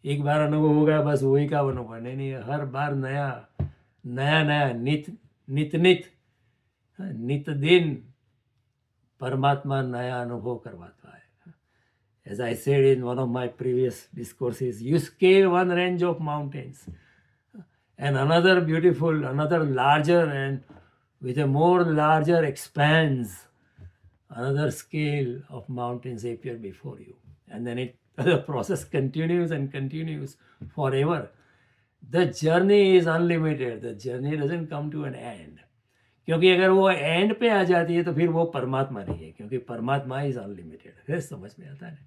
एक बार अनुभव हो गया बस वही का अनुभव, नहीं, हर बार नया नया नित दिन परमात्मा नया अनुभव करवाता है। As I said in one of my previous discourses, you scale one range of mountains and another beautiful, another larger and with a more larger expanse, another scale of mountains appear before you. And then the process continues and continues forever. The journey is unlimited. The journey doesn't come to an end. क्योंकि अगर वो and पे आ जाती है तो फिर वो परमात्मा नहीं है, क्योंकि परमात्मा इज अनलिमिटेड। समझ में आता है?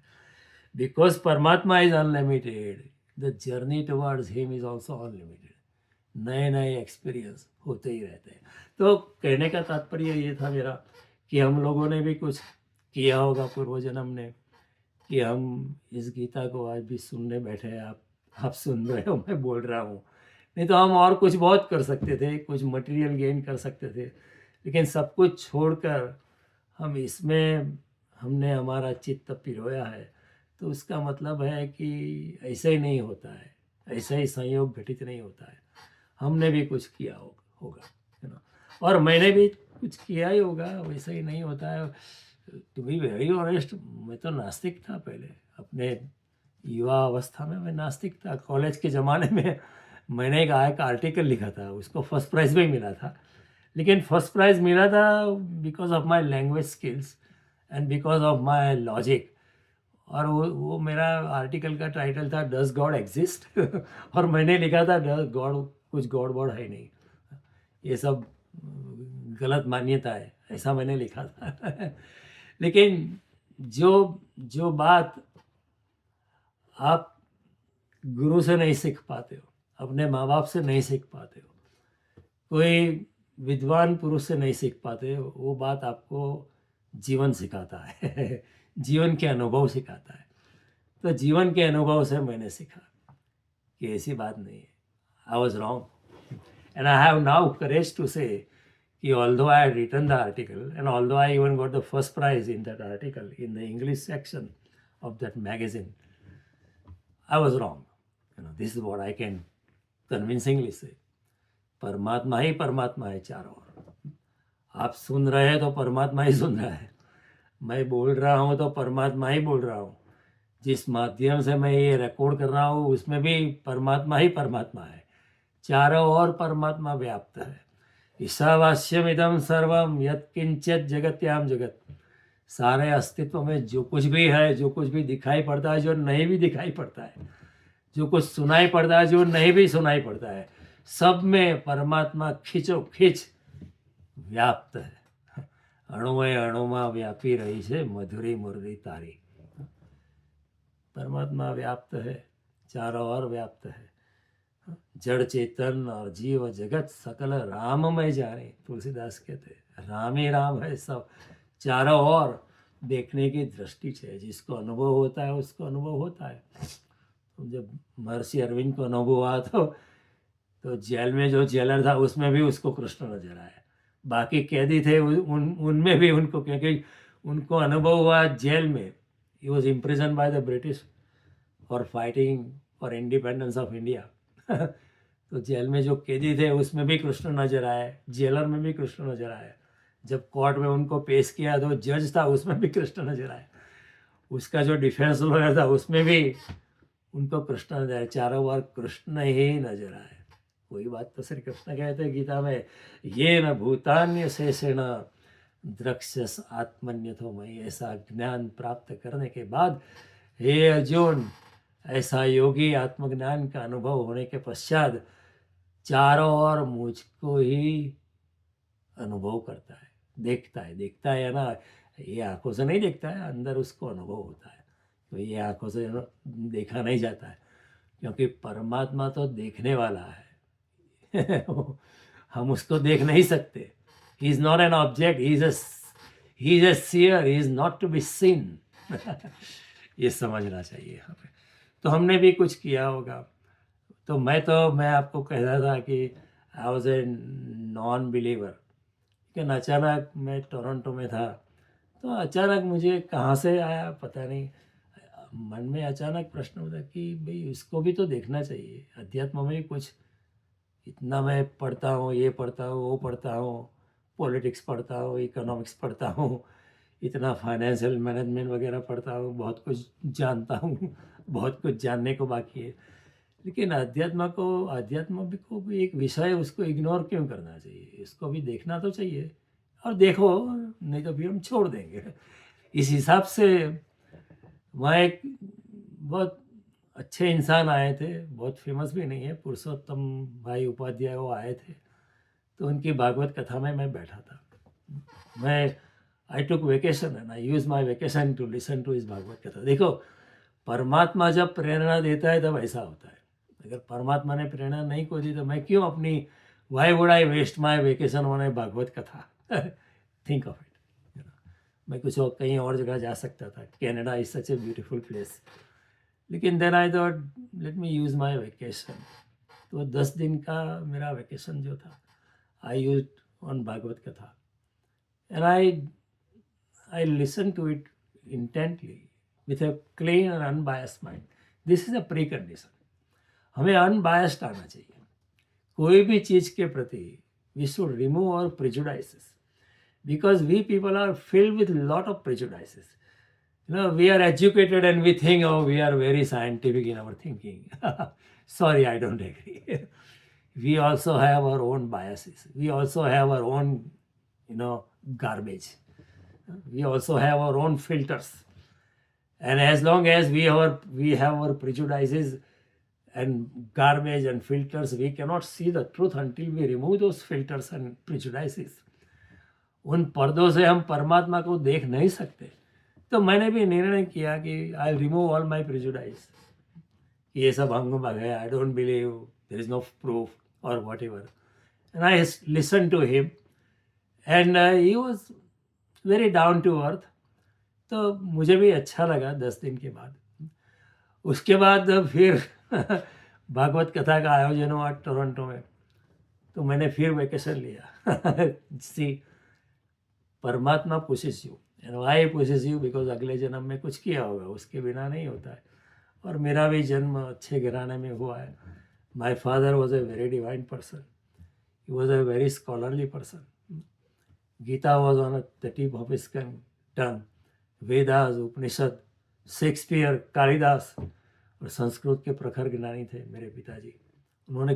बिकॉज परमात्मा is unlimited, the journey towards him is also unlimited. नए नए एक्सपीरियंस होते ही रहते हैं। तो कहने का तात्पर्य ये था मेरा कि हम लोगों ने भी कुछ किया होगा पूर्व जन्म ने, कि हम इस गीता को आज भी सुनने बैठे हैं। आप सुन रहे हो, मैं बोल रहा हूँ। नहीं तो हम और कुछ बहुत कर सकते थे, कुछ मटेरियल गेन कर सकते थे, लेकिन सब कुछ छोड़कर हम इसमें हमने हमारा चित्त पिरोया है। तो उसका मतलब है कि ऐसा ही नहीं होता है, ऐसा ही संयोग घटित नहीं होता है। हमने भी कुछ किया होगा, है ना, और मैंने भी कुछ किया ही होगा। वैसा ही नहीं होता है। टू बी वेरी ऑनेस्ट, मैं तो नास्तिक था पहले। अपने युवा अवस्था में मैं नास्तिक था। कॉलेज के ज़माने में मैंने एक आर्टिकल लिखा था, उसको फर्स्ट प्राइज़ भी मिला था। लेकिन फर्स्ट प्राइज़ मिला था because of my language skills and because of my logic. और वो मेरा आर्टिकल का टाइटल था डज गॉड एग्जिस्ट। और मैंने लिखा था डज गॉड, कुछ गॉड वॉड है नहीं, ये सब गलत मान्यता है, ऐसा मैंने लिखा था। लेकिन जो बात आप गुरु से नहीं सीख पाते हो, अपने माँ बाप से नहीं सीख पाते हो, कोई विद्वान पुरुष से नहीं सीख पाते हो, वो बात आपको जीवन सिखाता है। जीवन के अनुभव सिखाता है। तो जीवन के अनुभव से मैंने सीखा कि ऐसी बात नहीं है। I was wrong and I have now courage to say कि although I had written the article and although I even got the first prize in that article in the English section of that magazine, I was wrong. This is what I can convincingly say. परमात्मा ही परमात्मा है चारों ओर। आप सुन रहे हैं तो परमात्मा ही सुन रहा है, मैं बोल रहा हूँ तो परमात्मा ही बोल रहा हूँ, जिस माध्यम से मैं ये रिकॉर्ड कर रहा हूँ उसमें भी परमात्मा ही परमात्मा है, चारों ओर परमात्मा व्याप्त है। ईशावास्यमिदं सर्वम यत्किंचित जगत्याम जगत। सारे अस्तित्व में जो कुछ भी है, जो कुछ भी दिखाई पड़ता है, जो नहीं भी दिखाई पड़ता है, जो कुछ सुनाई पड़ता है, जो नहीं भी सुनाई पड़ता है, सब में परमात्मा खिंचो खिंच व्याप्त है। અણુએ અણુમાં વ્યાપી રહી છે મધુરી મુરલી તારી. परमात्मा व्याप्त है, चारों ओर व्याप्त है. जड़ चेतन और जीव जगत सकल राममय जाने, तुलसीदास कहते हैं राम ही राम है सब, चारों ओर देखने की दृष्टि है. जिसको अनुभव होता है उसको अनुभव होता है. तो जब महर्षि अरविंद को अनुभव हुआ तो जेल में जो जेलर था उसमें भी उसको कृष्ण नजर आया. बाकी कैदी थे उनमें भी उनको, क्योंकि उनको अनुभव हुआ जेल में. He was imprisoned by the British for fighting for independence of India. तो जेल में जो कैदी थे उसमें भी कृष्ण नजर आए, जेलर में भी कृष्ण नजर आए. जब कोर्ट में उनको पेश किया तो जज था उसमें भी कृष्ण नजर आए. उसका जो डिफेंस लॉयर था उसमें भी उनको कृष्ण नजर आए. चारों बार कृष्ण ही नजर आए. वही बात तो श्री कृष्ण कहते हैं गीता में, ये न भूतान्य शेषेण द्रक्ष्यस आत्मन्यथो मयि. ऐसा ज्ञान प्राप्त करने के बाद हे अर्जुन, ऐसा योगी आत्मज्ञान का अनुभव होने के पश्चात चारों ओर मुझको ही अनुभव करता है, देखता है ना. ये आंखों से नहीं देखता है, अंदर उसको अनुभव होता है. तो ये आंखों से देखा नहीं जाता है, क्योंकि परमात्मा तो देखने वाला है. हम उसको देख नहीं सकते. He is not an object, he is a seer, he is not to be seen. ये समझना चाहिए हमें. तो हमने भी कुछ किया होगा. तो मैं आपको कह रहा था कि I was a non believer. लेकिन अचानक मैं टोरंटो में था, तो अचानक मुझे कहाँ से आया पता नहीं, मन में अचानक प्रश्न होता कि भाई इसको भी तो देखना चाहिए. अध्यात्म में कुछ इतना मैं पढ़ता हूँ, ये पढ़ता हूँ, वो पढ़ता हूँ, पॉलिटिक्स पढ़ता हूँ, इकोनॉमिक्स पढ़ता हूँ, इतना फाइनेंशियल मैनेजमेंट वगैरह पढ़ता हूँ, बहुत कुछ जानता हूँ. बहुत कुछ जानने को बाकी है. लेकिन अध्यात्म को भी एक विषय, उसको इग्नोर क्यों करना चाहिए? इसको भी देखना तो चाहिए. और देखो, नहीं तो फिर हम छोड़ देंगे. इस हिसाब से वहाँ एक बहुत अच्छे इंसान आए थे, बहुत फेमस भी नहीं है, पुरुषोत्तम भाई उपाध्याय, वो आए थे. तो उनकी भागवत कथा में मैं बैठा था. मैं I took vacation and I use my vacation to listen to his Bhagavat Katha. देखो, परमात्मा जब प्रेरणा देता है तब ऐसा होता है. अगर परमात्मा ने प्रेरणा नहीं को दी तो मैं क्यों अपनी, why would I waste my vacation on a Bhagavat Katha? Think of it. मैं कुछ और कहीं और जगह जा सकता था. Canada is such a beautiful place. लेकिन then I thought let me use my vacation. तो 10 दिन का मेरा वेकेशन जो था, आई use on Bhagwat Katha. And I listen to it intently with a clean and unbiased mind. This is a precondition. हमें unbiased आना चाहिए. कोई भी चीज़ के प्रति we should remove our prejudices, because we people are filled with lot of prejudices. We are educated and we think, oh, we are very scientific in our thinking. Sorry, I don't agree. We also have our own biases. We also have our own, garbage. We also have our own filters. And as long as we have our prejudices and garbage and filters, we cannot see the truth until we remove those filters and prejudices. उन पर्दों से हम परमात्मा को देख नहीं सकते. तो मैंने भी निर्णय किया कि I remove all my prejudice. ये सब हम है, I don't believe, there is no proof और whatever. And I listen to him and he was very down to earth. तो मुझे भी अच्छा लगा 10 दिन के बाद. उसके बाद फिर भागवत कथा का आयोजन हुआ टोरंटो में. तो मैंने फिर वेकेशन लिया. सी, परमात्मा pushes you and why pushes you, because अगले जन्म में कुछ किया होगा, उसके बिना नहीं होता है. और मेरा भी जन्म अच्छे घराने में हुआ है. My father was a very divine person. He was a very scholarly person. Gita was on the tip of his tongue. Vedas, Upanishad, Shakespeare, Kalidas और संस्कृत के प्रखर ज्ञानी थे मेरे पिताजी. उन्होंने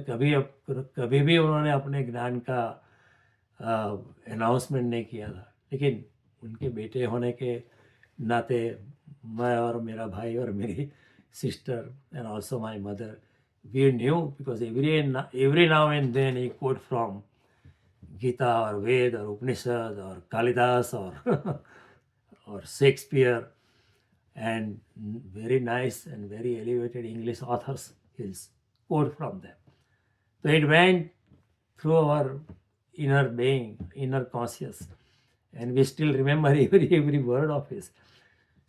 कभी भी उन्होंने अपने ज्ञान का अनाउंसमेंट नहीं किया था. लेकिन उनके बेटे होने के नाते मैं और मेरा भाई और मेरी sister and also my mother, we knew, because every now and then he quote from Gita और वेद और उपनिषद और कालिदास और और Shakespeare and very nice and very elevated English authors. He'll quote from them. So it went through our inner being, inner conscious, and we still remember every word of his.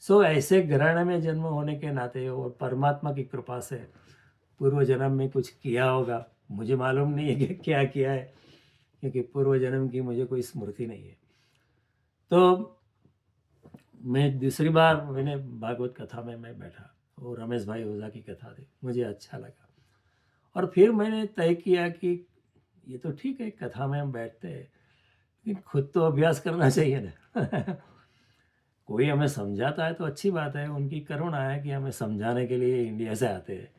So ऐसे घराने में जन्म होने के नाते और परमात्मा की कृपा से पूर्व जन्म में कुछ किया होगा, मुझे मालूम नहीं है कि क्या किया है, क्योंकि पूर्व जन्म की मुझे कोई स्मृति नहीं है। तो मैं दूसरी बार मैंने भागवत कथा में मैं बैठा, वो रमेश भाई ओझा की कथा थी, मुझे अच्छा लगा। और फिर मैंने तय किया कि ये तो ठीक है, कथा में हम बैठते हैं, लेकिन खुद तो अभ्यास करना चाहिए ना। कोई हमें समझाता है तो अच्छी बात है, उनकी करुणा है कि हमें समझाने के लिए इंडिया से आते हैं।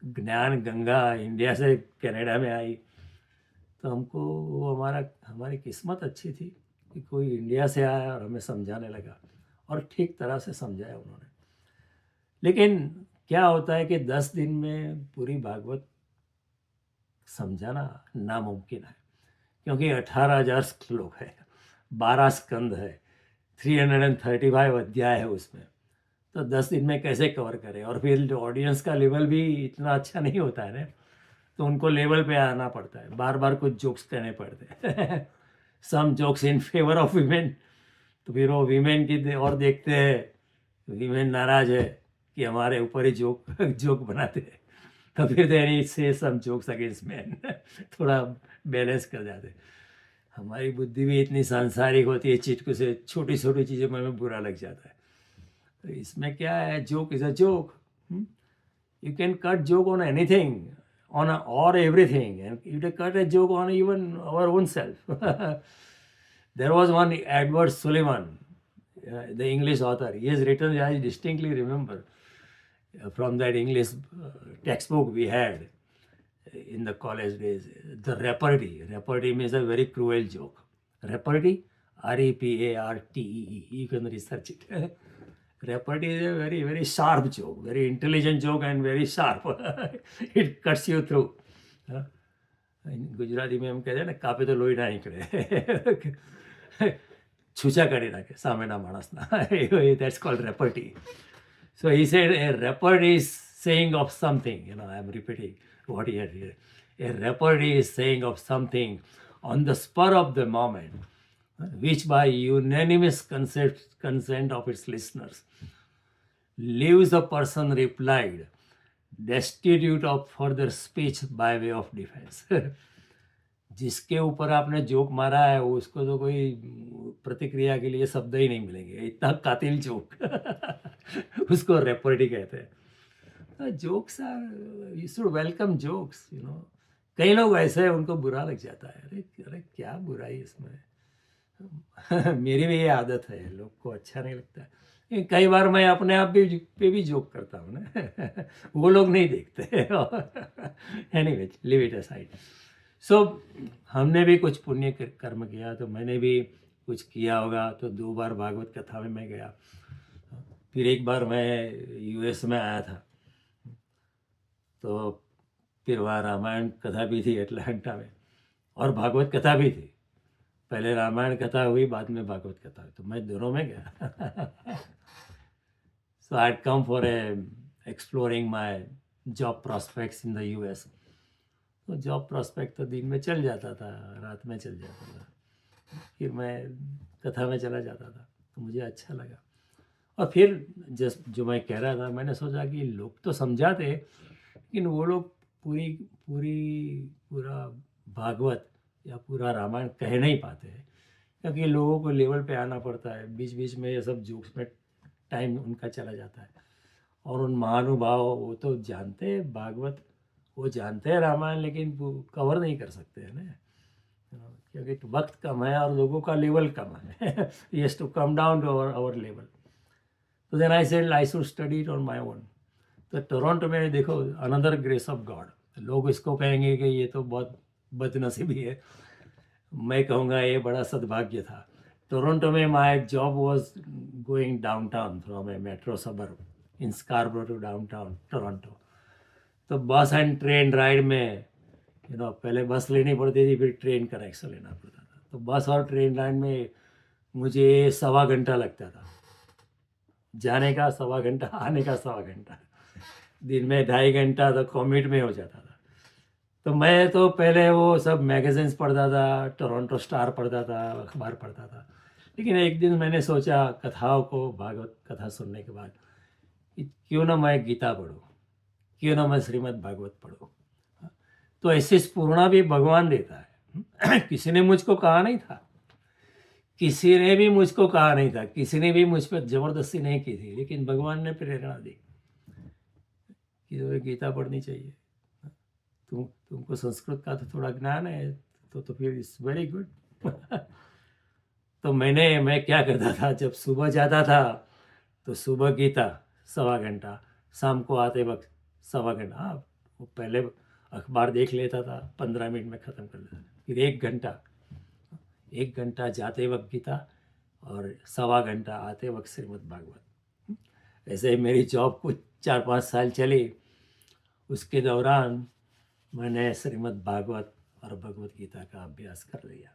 ज्ञान गंगा इंडिया से कनाडा में आई, तो हमको वो हमारी किस्मत अच्छी थी कि कोई इंडिया से आया और हमें समझाने लगा, और ठीक तरह से समझाया उन्होंने। लेकिन क्या होता है कि 10 दिन में पूरी भागवत समझाना नामुमकिन है, क्योंकि 18,000 श्लोक है, 12 स्कंद है, 335 अध्याय है उसमें, तो 10 दिन में कैसे कवर करें। और फिर ऑडियंस का लेवल भी इतना अच्छा नहीं होता है ना, तो उनको लेवल पे आना पड़ता है, बार बार कुछ जोक्स कहने पड़ते हैं। Some jokes in favour of women, तो फिर वो वीमेन की और देखते हैं, वीमेन नाराज है कि हमारे ऊपर ही जोक बनाते हैं, तो फिर देनी से सम जोक्स अगेंस्ट मैन, थोड़ा बैलेंस कर जाते। हमारी बुद्धि भी इतनी सांसारिक होती है, चिटकू से छोटी छोटी चीज़ों में हमें बुरा लग जाता है। तो इसमें क्या है, joke is a joke, you can cut joke on anything, or everything, and you can cut a joke on even our own self. There was one Edward Sullivan, the English author. He has written, I distinctly remember from that English textbook we had in the college days, the repartee. Repartee means a very cruel joke. Repartee, R-E-P-A-R-T-E-E. You can research it. Repartee is a very, very sharp joke, very intelligent joke and very sharp. It cuts you through. Gujarati में हम कहते हैं ना, कापे तो लोही ना निकले, छूचा કરી નાખે સામેના માણસના. That's called repartee. So he said a repartee is saying of something, I am repeating what he had here. A repartee is saying of something on the spur of the moment, which by unanimous consent of its listeners leaves a person replied, destitute of further speech by way of defense. जिसके ऊपर आपने joke मारा है उसको तो कोई प्रतिक्रिया के लिए शब्द ही नहीं मिलेंगे, इतना कातिल जोक। उसको रेपर्टी कहते हैं। Jokes are, you should welcome jokes, कई लोग ऐसे हैं उनको बुरा लग जाता है, अरे क्या बुराई इसमें। मेरी भी ये आदत है, लोग को अच्छा नहीं लगता है। कई बार मैं अपने आप पे भी जोक करता हूँ ना, वो लोग नहीं देखते। Anyway, leave it aside. So हमने भी कुछ पुण्य कर्म किया, तो मैंने भी कुछ किया होगा। तो 2 बार भागवत कथा में मैं गया, फिर एक बार मैं यूएस में आया था, तो फिर वहाँ रामायण कथा भी थी अटलांटा में, और भागवत कथा भी थी। पहले रामायण कथा हुई, बाद में भागवत कथा हुई, तो मैं दोनों में गया। So I had come for exploring my job prospects in the US. तो जॉब प्रोस्पेक्ट तो दिन में चल जाता था, रात में चल जाता था, फिर मैं कथा में चला जाता था, तो मुझे अच्छा लगा। और फिर जो मैं कह रहा था, मैंने सोचा कि लोग तो समझाते, लेकिन वो लोग पूरा भागवत या पूरा रामायण कह नहीं पाते हैं, क्योंकि लोगों को लेवल पे आना पड़ता है। बीच बीच में ये सब जोक्स में टाइम उनका चला जाता है। और उन महानुभाव, वो तो जानते हैं भागवत, वो जानते हैं रामायण, लेकिन वो कवर नहीं कर सकते हैं ना, क्योंकि वक्त कम है और लोगों का लेवल कम है। Yes to come down to our level. तो then I said I should study it on my own. तो टोरंटो में देखो, अनदर ग्रेस ऑफ गॉड। लोग इसको कहेंगे कि ये तो बहुत बदनसीबी है, मैं कहूँगा ये बड़ा सद्भाग्य था। टोरंटो में my job was going downtown from a metro suburb in Scarborough to downtown Toronto. तो बस एंड ट्रेन राइड में पहले बस लेनी पड़ती थी, फिर ट्रेन का रिक्शा लेना पड़ता था। तो बस और ट्रेन लाइन में मुझे 1.25 घंटा लगता था, जाने का 1.25 घंटा, आने का 1.25 घंटा, दिन में 2.5 घंटा तो कॉम्यूट में हो जाता था। तो मैं तो पहले वो सब मैगजीन्स पढ़ता था, टोरंटो स्टार पढ़ता था, अखबार पढ़ता था। लेकिन एक दिन मैंने सोचा कथाओं को, भागवत कथा सुनने के बाद, कि क्यों ना मैं गीता पढूं, क्यों ना मैं श्रीमद् भागवत पढूं। तो ऐसी स्फूर्णा भी भगवान देता है। किसी ने मुझको कहा नहीं था, किसी ने भी मुझको कहा नहीं था, किसी ने भी मुझ पर जबरदस्ती नहीं की थी, लेकिन भगवान ने प्रेरणा दी कि तुम्हें गीता पढ़नी चाहिए। तुमको संस्कृत का तो थोड़ा ज्ञान है, तो फिर इट्स वेरी गुड। तो मैं क्या करता था, जब सुबह जाता था तो सुबह गीता 1.25 घंटा, शाम को आते वक्त 1.25 घंटा। हाँ, वो पहले अखबार देख लेता था, 15 मिनट में ख़त्म कर लेता था। फिर 1 घंटा जाते वक्त गीता, और 1.25 घंटा आते वक्त श्रीमद् भागवत। ऐसे ही मेरी जॉब कुछ 4-5 साल चली। उसके दौरान मैंने श्रीमद् भागवत और भगवत गीता का अभ्यास कर लिया,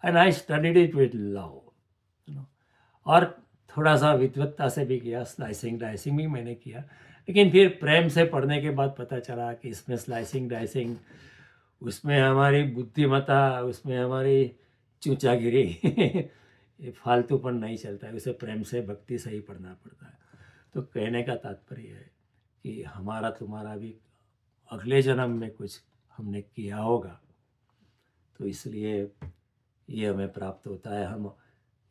and I studied it with love, और थोड़ा सा विद्वत्ता से भी किया, स्लाइसिंग डाइसिंग भी मैंने किया। लेकिन फिर प्रेम से पढ़ने के बाद पता चला कि इसमें स्लाइसिंग डाइसिंग, उसमें हमारी बुद्धिमत्ता, उसमें हमारी चूचागिरी ये फालतूपन नहीं चलता है, उसे प्रेम से भक्ति से ही पढ़ना पड़ता है। तो कहने का तात्पर्य है कि हमारा तुम्हारा भी अगले जन्म में कुछ हमने किया होगा, तो इसलिए ये हमें प्राप्त होता है। हम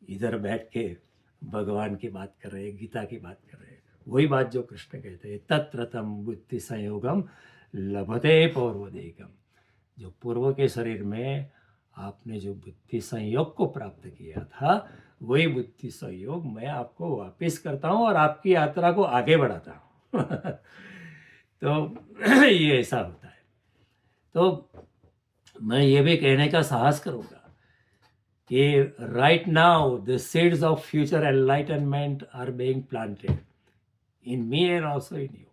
इधर बैठ के भगवान की बात कर रहे हैं, गीता की बात कर रहे हैं, वही बात जो कृष्ण कहते हैं, तत्र तम बुद्धि संयोगम लभते पौर्वदेकम। जो पूर्व के शरीर में आपने जो बुद्धि संयोग को प्राप्त किया था, वही बुद्धि संयोग मैं आपको वापस करता हूँ और आपकी यात्रा को आगे बढ़ाता हूँ। तो ये ऐसा होता है। तो मैं ये भी कहने का साहस करूँगा कि right now the seeds of future enlightenment are being planted in me and also in you,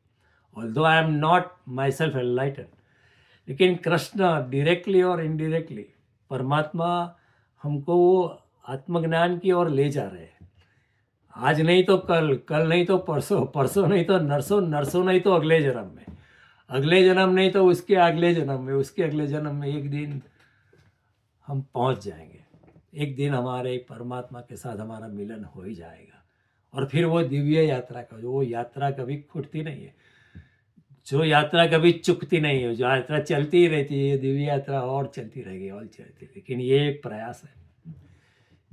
although I am not myself enlightened, लेकिन कृष्ण डायरेक्टली और इनडायरेक्टली, परमात्मा हमको वो आत्मज्ञान की ओर ले जा रहे हैं। आज नहीं तो कल, कल नहीं तो परसों, परसों नहीं तो नरसों, नरसों नहीं तो अगले जन्म में, अगले जन्म नहीं तो उसके अगले जन्म में, उसके अगले जन्म में एक दिन हम पहुंच जाएंगे। एक दिन हमारे परमात्मा के साथ हमारा मिलन हो ही जाएगा, और फिर वो दिव्य यात्रा का, वो यात्रा कभी खुटती नहीं है, जो यात्रा कभी चुकती नहीं है, जो यात्रा चलती ही रहती है, दिव्य यात्रा और चलती रहेगी और चलती। लेकिन ये एक प्रयास है,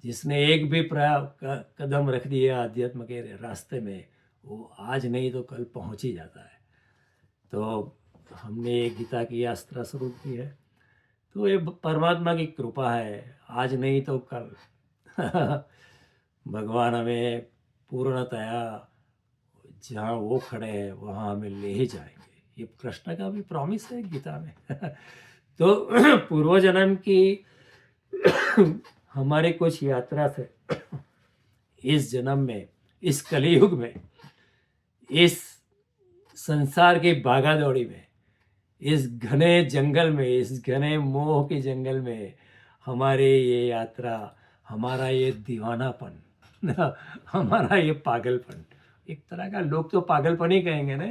जिसने एक भी कदम रख दिया अध्यात्म के रास्ते में, वो आज नहीं तो कल पहुंच ही जाता है। तो हमने ये गीता की यात्रा शुरू की है, तो ये परमात्मा की कृपा है, आज नहीं तो कल भगवान हमें पूर्णतया जहाँ वो खड़े हैं वहाँ हमें ले ही जाएंगे। ये कृष्ण का भी प्रॉमिस है गीता में। तो पूर्व जन्म की हमारे कुछ यात्रा से इस जन्म में, इस कलयुग में, इस संसार की भागा दौड़ी में, इस घने जंगल में, इस घने मोह के जंगल में हमारे ये यात्रा, हमारा ये दीवानापन, हमारा ये पागलपन, एक तरह का लोग तो पागलपन ही कहेंगे ना।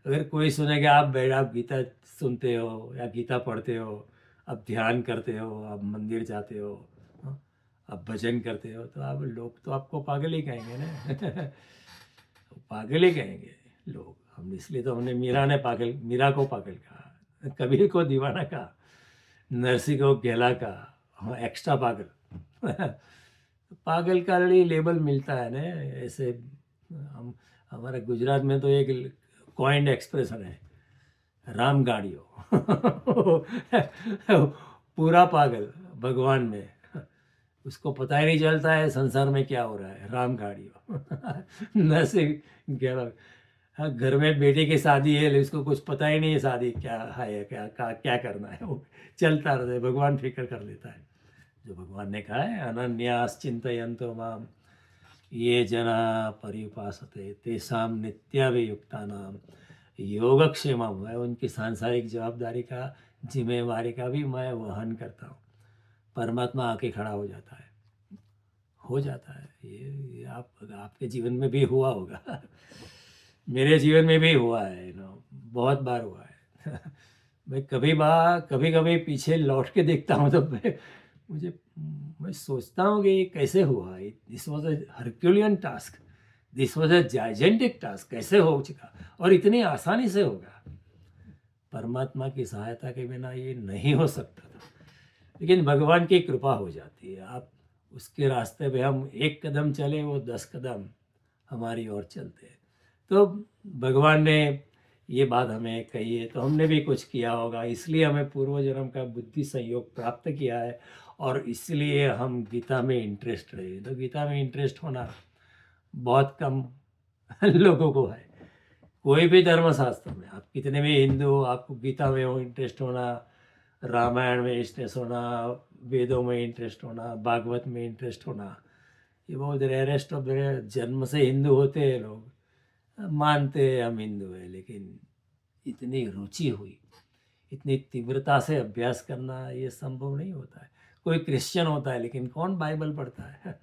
अगर कोई सुनेगा आप गीता सुनते हो या गीता पढ़ते हो, आप ध्यान करते हो, आप मंदिर जाते हो, आप भजन करते हो, तो आप लोग तो आपको पागल ही कहेंगे ना। पागल ही कहेंगे लोग। हम इसलिए तो हमने मीरा को पागल कहा, कबीर को दीवाना कहा, नरसिंह को गेला कहा, हाँ एक्स्ट्रा पागल। पागल का लेबल मिलता है ना ऐसे। हम हमारे गुजरात में तो एक कॉइंड एक्सप्रेशन है, राम गाड़ियो। पूरा पागल भगवान में, उसको पता ही नहीं चलता है संसार में क्या हो रहा है, राम गाड़ियो। नरसिंह गेला, हाँ घर में बेटे की शादी है, इसको कुछ पता ही नहीं है शादी क्या है, क्या करना है, वो चलता रहता है, भगवान फिक्र कर लेता है। जो भगवान ने कहा है, अनन्यास चिंतयन्तो माम ये जना पर्युपासते तेषां नित्याभियुक्तानां योगक्षेमम, है उनकी सांसारिक जवाबदारी का जिम्मेवारी का भी मैं वहन करता हूँ। परमात्मा आके खड़ा हो जाता है, हो जाता है। ये आपके जीवन में भी हुआ होगा मेरे जीवन में भी हुआ है, बहुत बार हुआ है मैं कभी कभी पीछे लौट के देखता हूँ तो मैं सोचता हूँ कि ये कैसे हुआ। This was a Herculean task, this was a gigantic task, कैसे हो चुका और इतनी आसानी से होगा। परमात्मा की सहायता के बिना ये नहीं हो सकता था, लेकिन भगवान की कृपा हो जाती है। आप उसके रास्ते पे हम एक कदम चले, वो 10 कदम हमारी ओर चलते हैं। तो भगवान ने ये बात हमें कही है तो हमने भी कुछ किया होगा, इसलिए हमें पूर्व जन्म का बुद्धि संयोग प्राप्त किया है और इसलिए हम गीता में इंटरेस्ट रहे। तो गीता में इंटरेस्ट होना बहुत कम लोगों को है। कोई भी धर्मशास्त्र में आप कितने भी हिंदू हो, आपको गीता में हो इंटरेस्ट होना, रामायण में इंटरेस्ट होना, वेदों में इंटरेस्ट होना, भागवत में इंटरेस्ट होना, ये बहुत रेयरेस्ट ऑफ जन्म से हिंदू होते हैं लोग, मानते हैं हम हिंदू है, लेकिन इतनी रुचि हुई, इतनी तीव्रता से अभ्यास करना ये संभव नहीं होता है। कोई क्रिश्चियन होता है लेकिन कौन बाइबल पढ़ता है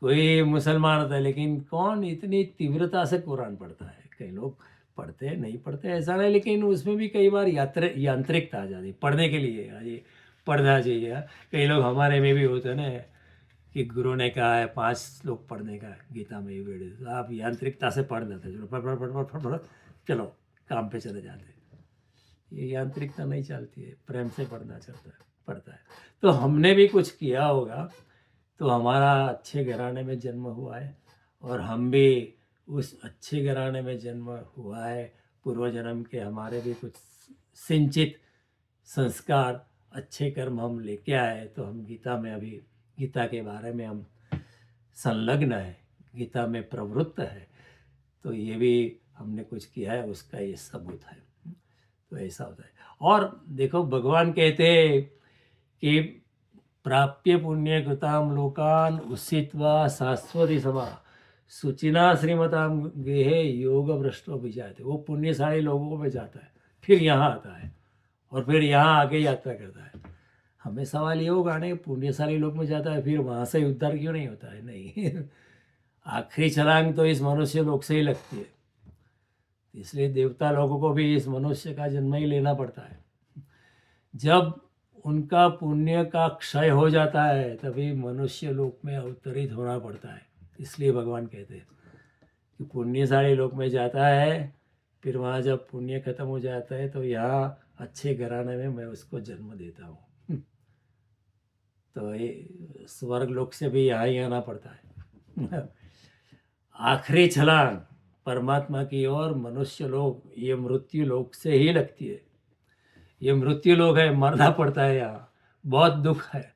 कोई मुसलमान होता है लेकिन कौन इतनी तीव्रता से कुरान पढ़ता है। कई लोग पढ़ते हैं, नहीं पढ़ते ऐसा नहीं, लेकिन उसमें भी कई बार यांत्रिकता आ जाती है पढ़ने के लिए। ये पढ़ना चाहिए। कई लोग हमारे में भी होते हैं ना कि गुरु ने कहा है 5 श्लोक पढ़ने का गीता में वेद, तो आप यांत्रिकता से पढ़ लेते, चलो पढ़ पढ़ पढ़ पढ़ पढ़ पढ़, चलो काम पे चले जाते। ये यांत्रिकता नहीं चलती है, प्रेम से पढ़ना पड़ता है। तो हमने भी कुछ किया होगा, तो हमारा अच्छे घराने में जन्म हुआ है और हम भी उस अच्छे घराने में जन्म हुआ है। पूर्व जन्म के हमारे भी कुछ सिंचित संस्कार, अच्छे कर्म हम लेके आए, तो हम गीता में अभी गीता के बारे में हम संलग्न है, गीता में प्रवृत्त है। तो ये भी हमने कुछ किया है, उसका ये सबूत है। तो ऐसा होता है। और देखो भगवान कहते हैं कि प्राप्य पुण्य कृताम लोकान उषित्वा शाश्वती समा सुचिना श्रीमताम गेहे योग भ्रष्टो भी जाते। वो पुण्यशाली लोगों में जाता है, फिर यहाँ आता है और फिर यहाँ आके यात्रा करता है। हमें सवाल ये होगा ना, पुण्यशाली लोग में जाता है फिर वहाँ से उद्धार क्यों नहीं होता है? नहीं आखिरी छलांग तो इस मनुष्य लोक से ही लगती है, इसलिए देवता लोगों को भी इस मनुष्य का जन्म ही लेना पड़ता है। जब उनका पुण्य का क्षय हो जाता है तभी मनुष्य लोक में अवतरित होना पड़ता है। इसलिए भगवान कहते हैं कि पुण्यशाली लोक में जाता है, फिर वहाँ जब पुण्य खत्म हो जाता है तो यहाँ अच्छे घराने में मैं उसको जन्म देता हूँ। तो ये स्वर्ग लोक से भी यहाँ ही आना पड़ता है। आखिरी छलांग परमात्मा की ओर मनुष्य लोग, ये मृत्यु लोक से ही लगती है। ये मृत्यु लोग है, मरना पड़ता है यहाँ, बहुत दुख है,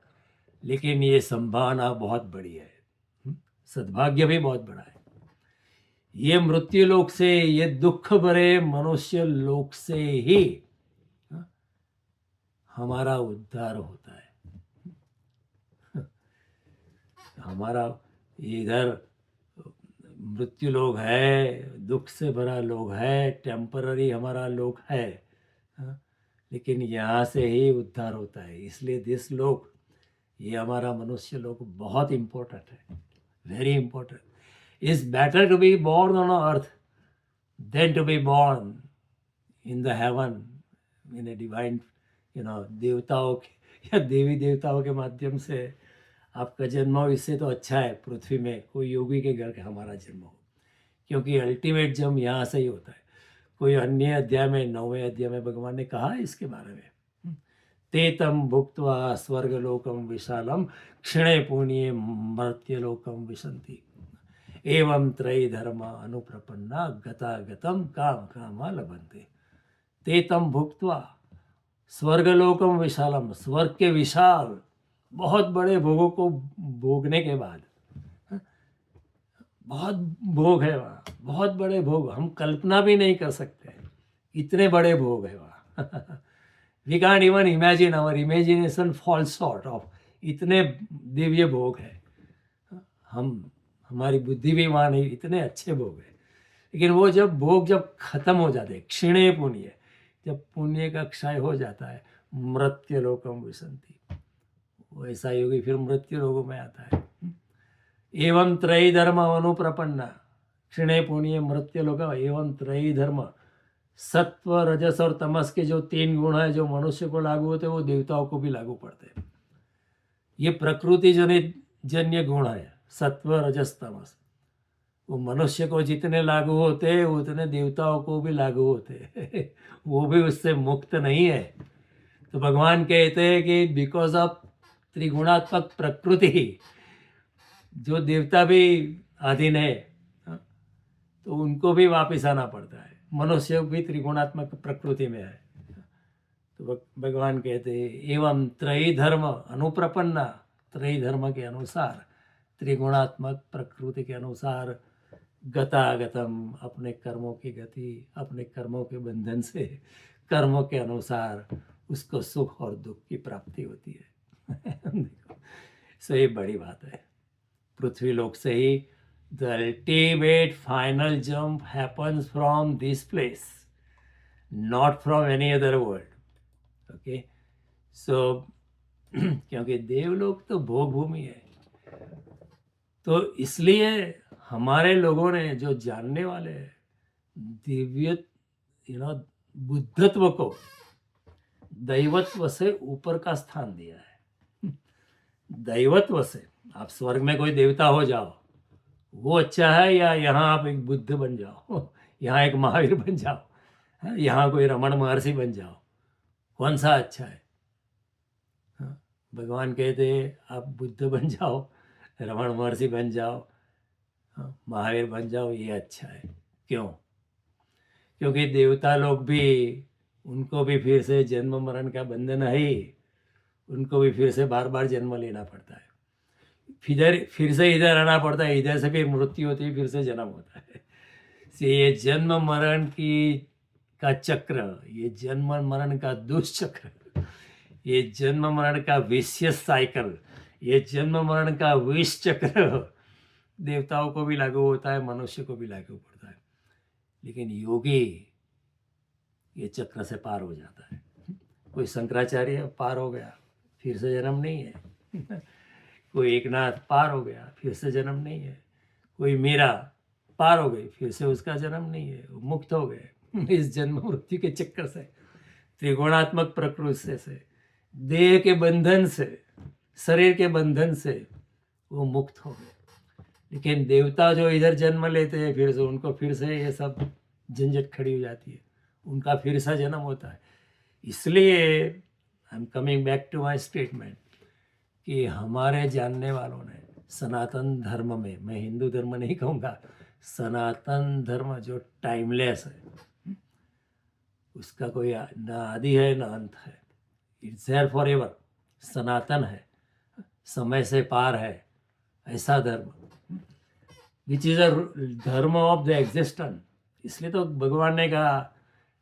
लेकिन ये संभावना बहुत बड़ी है, सद्भाग्य भी बहुत बड़ा है। ये मृत्यु लोक से, ये दुख भरे मनुष्य लोक से ही हमारा उद्धार होता है। हमारा इधर मृत्यु लोग है, दुख से भरा लोग है, टेम्पररी हमारा लोग है, लेकिन यहाँ से ही उद्धार होता है। इसलिए दिस लोक, ये हमारा मनुष्य लोक बहुत इम्पोर्टेंट है, very important. It's better to be born on earth than to be born in the heaven in a divine, देवताओं के या देवी देवताओं के माध्यम से आपका जन्म हो, इससे तो अच्छा है पृथ्वी में कोई योगी के घर का हमारा जन्म हो, क्योंकि अल्टीमेट जन्म यहाँ से ही होता है। कोई अन्य अध्याय में, 9वें अध्याय में भगवान ने कहा है इसके बारे में, ते तम भुक्त्वा स्वर्गलोकम विशालम क्षणे पुण्ये मर्त्यलोकम विशंति एवं त्रयी धर्म अनुप्रपन्ना गता गतम काम कामा लभन्ते। ते तम भुक्त्वा स्वर्गलोकम विशालम, स्वर्ग के विशाल बहुत बड़े भोगों को भोगने के बाद, बहुत भोग है वहाँ, बहुत बड़े भोग, हम कल्पना भी नहीं कर सकते, इतने बड़े भोग है वहाँ। We can't even imagine, our imagination falls short of, इतने दिव्य भोग है। हमारी बुद्धि भी वहाँ नहीं, इतने अच्छे भोग है। लेकिन वो जब भोग जब खत्म हो जाते, क्षीणे पुण्य, जब पुण्य का क्षय हो जाता है, मृत्यु लोकम विशंति, वैसा योगी फिर मृत्यु लोकों में आता है। एवं त्रयी धर्म अनुप्रपन्ना क्षीणे पुण्य मृत्यु लोक, एवं त्रयी धर्म, सत्व रजस और तमस के जो 3 गुण है जो मनुष्य को लागू होते हैं वो देवताओं को भी लागू पड़ते हैं। ये प्रकृति जन्य गुण है, सत्व रजस तमस, वो मनुष्य को जितने लागू होते हैं उतने देवताओं को भी लागू होते हैं वो भी उससे मुक्त नहीं है। तो भगवान कहते हैं कि बिकॉज ऑफ त्रिगुणात्मक प्रकृति जो देवता भी अधीन है, तो उनको भी वापस आना पड़ता है। मनुष्य भी त्रिगुणात्मक प्रकृति में है। तो भगवान कहते हैं एवं त्रयी धर्म अनुप्रपन्ना, त्रयी धर्म के अनुसार, त्रिगुणात्मक प्रकृति के अनुसार गतागतम, अपने कर्मों की गति, अपने कर्मों के बंधन से, कर्मों के अनुसार उसको सुख और दुख की प्राप्ति होती है सो ये बड़ी बात है। पृथ्वी लोक से ही the ultimate final jump happens from this place, not from any other world. Okay, so क्योंकि देवलोक तो भोग भूमि है, तो इसलिए हमारे लोगों ने जो जानने वाले दिव्य बुद्धत्व को दैवत्व से ऊपर का स्थान दिया है। दैवत्व से आप स्वर्ग में कोई देवता हो जाओ वो अच्छा है, या यहाँ आप एक बुद्ध बन जाओ, यहाँ एक महावीर बन जाओ, यहाँ कोई रमण महर्षि बन जाओ, कौन सा अच्छा है? भगवान कहते आप बुद्ध बन जाओ, रमण महर्षि बन जाओ, महावीर बन जाओ, ये अच्छा है। क्यों? क्योंकि देवता लोग भी, उनको भी फिर से जन्म मरण का बंधन है, उनको भी फिर से बार बार जन्म लेना पड़ता है, फिर से इधर आना पड़ता है, इधर से फिर मृत्यु होती है, फिर से जन्म होता है। ये जन्म मरण का चक्र, ये जन्म मरण का दुष्चक्र, ये जन्म मरण का विशियस साइकिल, ये जन्म मरण का विष चक्र देवताओं को भी लागू होता है, मनुष्य को भी लागू पड़ता है। लेकिन योगी ये चक्र से पार हो जाता है। कोई शंकराचार्य पार हो गया, फिर से जन्म नहीं है। कोई एकनाथ पार हो गया, फिर से जन्म नहीं है। कोई मीरा पार हो गई, फिर से उसका जन्म नहीं है, वो मुक्त हो गए इस जन्म मृत्यु के चक्कर से, त्रिगुणात्मक प्रकृति से, देह के बंधन से, शरीर के बंधन से वो मुक्त हो गए। लेकिन देवता जो इधर जन्म लेते हैं, फिर से उनको फिर से ये सब झंझट खड़ी हो जाती है, उनका फिर से जन्म होता है। इसलिए I am coming back to my statement कि हमारे जानने वालों ने सनातन धर्म में, मैं हिंदू धर्म नहीं कहूँगा, सनातन धर्म जो टाइमलेस है, उसका कोई ना आदि है ना अंत है, इट्स देयर फॉर एवर, सनातन है, समय से पार है, ऐसा धर्म विच इज अ धर्म ऑफ द एग्जिस्टेंस। इसलिए तो भगवान ने कहा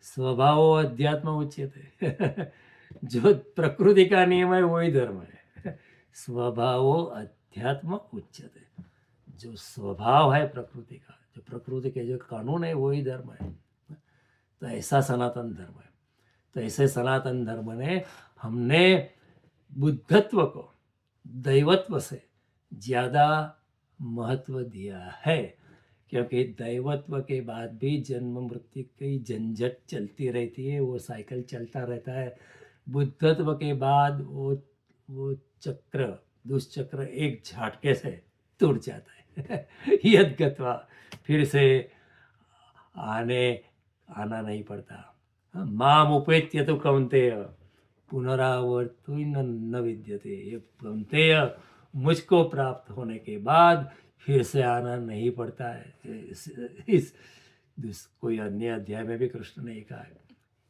स्वभाव अध्यात्म उच्यते जो प्रकृति का नियम है वही धर्म है, स्वभाव अध्यात्म उच्यते, जो स्वभाव है प्रकृति का, जो प्रकृति के जो कानून है वही धर्म है। तो ऐसा सनातन धर्म है। तो ऐसे सनातन धर्म ने, हमने बुद्धत्व को दैवत्व से ज़्यादा महत्व दिया है, क्योंकि दैवत्व के बाद भी जन्म मृत्यु की झंझट चलती रहती है, वो साइकिल चलता रहता है। बुद्धत्व के बाद वो चक्र, दुष्चक्र एक झटके से टूट जाता है यद गत्वा, फिर से आना नहीं पड़ता। माम उपेत्य तो कौन्तेय पुनरावर्तु न विद्यते, ये कौन्तेय मुझको प्राप्त होने के बाद फिर से आना नहीं पड़ता है। इस कोई अन्य अध्याय में भी कृष्ण ने कहा है,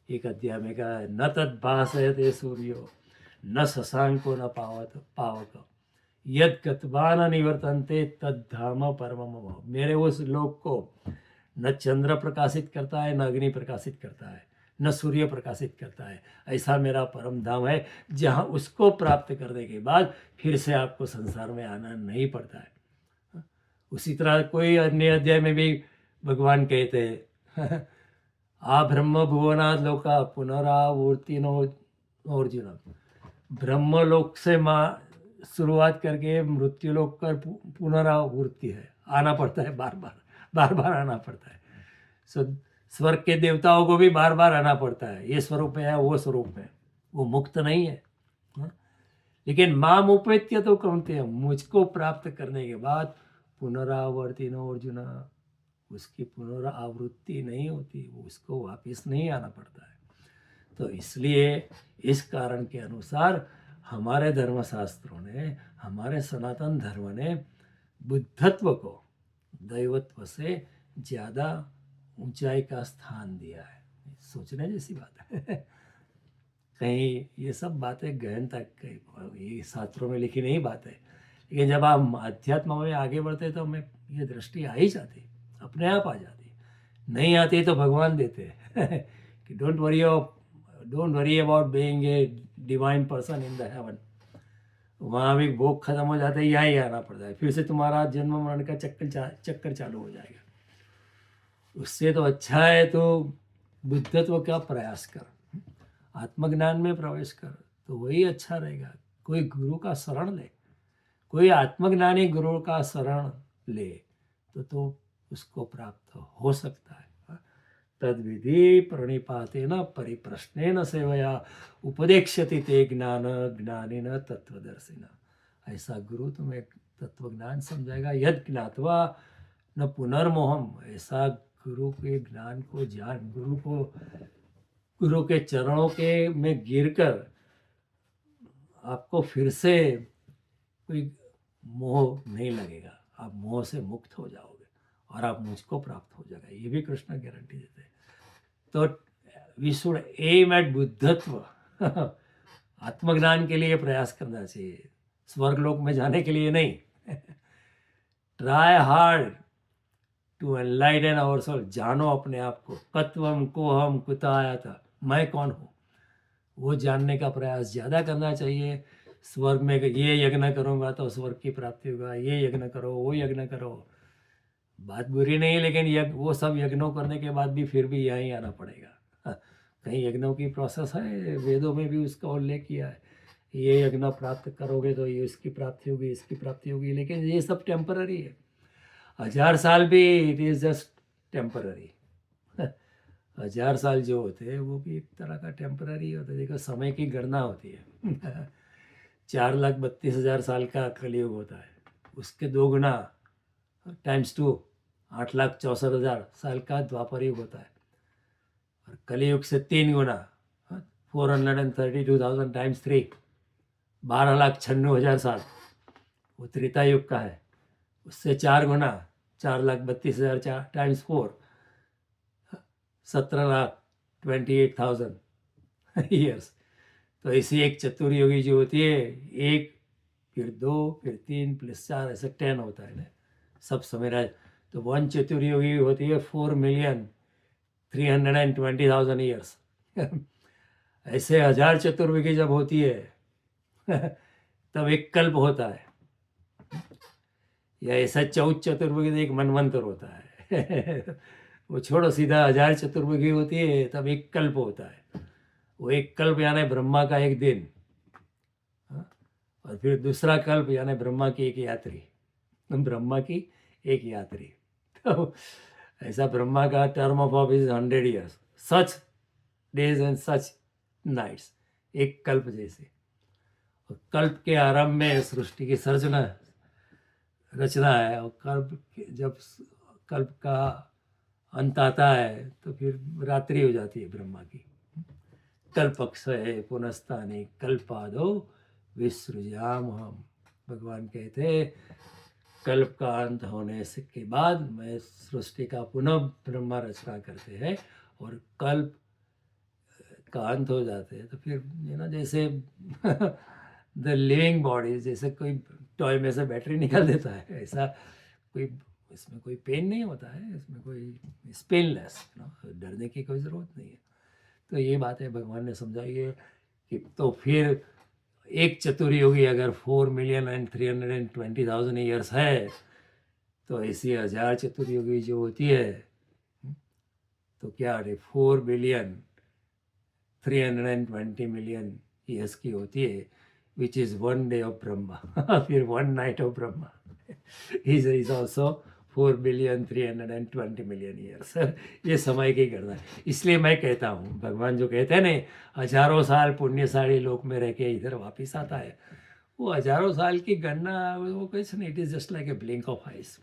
एक अध्याय में कहा है, न तद्भासयते सूर्यो न शशांको न पावक यद गतवान निवर्तन्ते तद्धाम परमम मम। मेरे उस लोक को न चंद्र प्रकाशित करता है, न अग्नि प्रकाशित करता है, न सूर्य प्रकाशित करता है। ऐसा मेरा परम धाम है जहाँ उसको प्राप्त करने के बाद फिर से आपको संसार में आना नहीं पड़ता है। उसी तरह कोई अन्य अध्याय में भी भगवान कहते हैं आ ब्रह्म भुवनाद लोका पुनरावृत्ति नो अर्जुन। ब्रह्मलोक से शुरुआत करके मृत्युलोक कर पुनरावृत्ति है, आना पड़ता है बार बार आना पड़ता है। सो स्वर्ग के देवताओं को भी बार बार आना पड़ता है, ये स्वरूप है वो स्वरूप है, वो मुक्त नहीं है। लेकिन माम उपेत्य तो कौनते, मुझको प्राप्त करने के बाद पुनरावर्ती नो अर्जुन, उसकी पुनरावृत्ति नहीं होती, उसको वापस नहीं आना पड़ता है। तो इसलिए इस कारण के अनुसार हमारे धर्मशास्त्रों ने, हमारे सनातन धर्म ने बुद्धत्व को दैवत्व से ज़्यादा ऊंचाई का स्थान दिया है। सोचने जैसी बात है। कहीं ये सब बातें गहन तक ये शास्त्रों में लिखी नहीं बात है, लेकिन जब आप अध्यात्म में आगे बढ़ते तो हमें ये दृष्टि आ ही जाती, अपने आप आ जाती। नहीं आती तो भगवान देते कि don't worry about being a divine person in the haven. वहाँ भी भोग खत्म हो जाता है, यहाँ ही आना पड़ता है, फिर से तुम्हारा जन्म मरण का चक्कर चालू हो जाएगा। उससे तो अच्छा है तो बुद्धत्व का प्रयास कर, आत्मज्ञान में प्रवेश कर, तो वही अच्छा रहेगा। कोई गुरु का शरण ले, कोई आत्मज्ञानी गुरु का शरण ले तो उसको प्राप्त हो सकता है। तद्विधि प्रणिपातेन परिप्रश्नेन सेवया उपदेक्ष्यति ते ज्ञान ज्ञानिन तत्वदर्शिन। ऐसा गुरु तुम्हें तत्व ज्ञान समझाएगा। यद ज्ञात्वा न पुनर्मोहम, ऐसा गुरु के ज्ञान को जान, गुरु के चरणों के में गिरकर आपको फिर से कोई मोह नहीं लगेगा, आप मोह से मुक्त हो जाओगे और आप मुझको प्राप्त हो जाएगा, ये भी कृष्ण गारंटी देते हैं। तो वी शुड एम एट बुद्धत्व। आत्मज्ञान के लिए प्रयास करना चाहिए, स्वर्ग लोक में जाने के लिए नहीं। Try hard to enlighten ourself, जानो अपने आप को। कत्वम को हम कुता आया था, मैं कौन हूँ, वो जानने का प्रयास ज़्यादा करना चाहिए। स्वर्ग में ये यज्ञ करूँगा तो स्वर्ग की प्राप्ति होगा, ये यज्ञ करो, वो यज्ञ करो, बात बुरी नहीं, लेकिन वो सब यज्ञों करने के बाद भी फिर भी यहीं आना पड़ेगा। कहीं यज्ञों की प्रोसेस है, वेदों में भी उसका उल्लेख किया है, ये यज्ञ प्राप्त करोगे तो ये इसकी प्राप्ति होगी, इसकी प्राप्ति होगी, लेकिन ये सब टेम्पररी है। 1000 साल भी इट इज़ जस्ट टेम्पररी। 1000 साल जो होते हैं वो भी एक तरह का टेम्पररी होता है। देखो समय की गणना होती है। 4,32,000 साल का कलयुग होता है, उसके 2 गुना ×2 8,64,000 साल का द्वापर युग होता है, और कलयुग से 3 गुना 432,000 ×3 12,96,000 साल वो त्रेता युग का है। उससे 4 गुना 4,32,000 ×4 17,28,000 ईयर्स। तो ऐसी एक चतुर्युगी जो होती है, 1 फिर 2 फिर 3 + 4 ऐसे 10 होता है ना, सब समेरा। तो 1 चतुर्युगी होती है 4,320,000 ईयर्स। ऐसे 1000 चतुर्युगी जब होती है तब एक कल्प होता है, या ऐसा 14 चतुर्युगी एक मनवंतर होता है। वो छोड़ो, सीधा 1000 चतुर्युगी होती है तब एक कल्प होता है। वो एक कल्प यानी ब्रह्मा का एक दिन, और फिर दूसरा कल्प यानी ब्रह्मा की एक यात्री, ब्रह्मा की एक यात्री। तो ऐसा ब्रह्मा का term of office 100 years, such days and such nights, एक कल्प जैसे। और कल्प के आरंभ में सृष्टि की रचना है, और जब कल्प का अंत आता है तो फिर रात्रि हो जाती है ब्रह्मा की। कल्पक्षय पुनस्ताने कल्पादो विसृजाम हम, भगवान कहते कल्प का अंत होने से के बाद मैं सृष्टि का पुनः ब्रह्मा रचना करते हैं, और कल्प का अंत हो जाते हैं तो फिर जैसे द लिविंग बॉडी, जैसे कोई टॉय में से बैटरी निकाल देता है, ऐसा कोई इसमें कोई पेन नहीं होता है, इसमें कोई पेनलेस, डरने की कोई ज़रूरत नहीं है। तो ये बातें भगवान ने समझाई है कि तो फिर एक चतुर्युगी अगर 4,320,000 ईयर्स है, तो ऐसी 1000 चतुर्युगी जो होती है तो क्या 4,320,000,000 ईयर्स की होती है, which is 1 day of Brahma फिर 1 night of Brahma is also 4,320,000,000 years ये समय की गणना है। इसलिए मैं कहता हूँ, भगवान जो कहते हैं ना, हजारों साल पुण्यशाली लोक में रह के इधर वापिस आता है, वो हजारों साल की गणना वो कैसे नहीं, it is just like a blink of ice.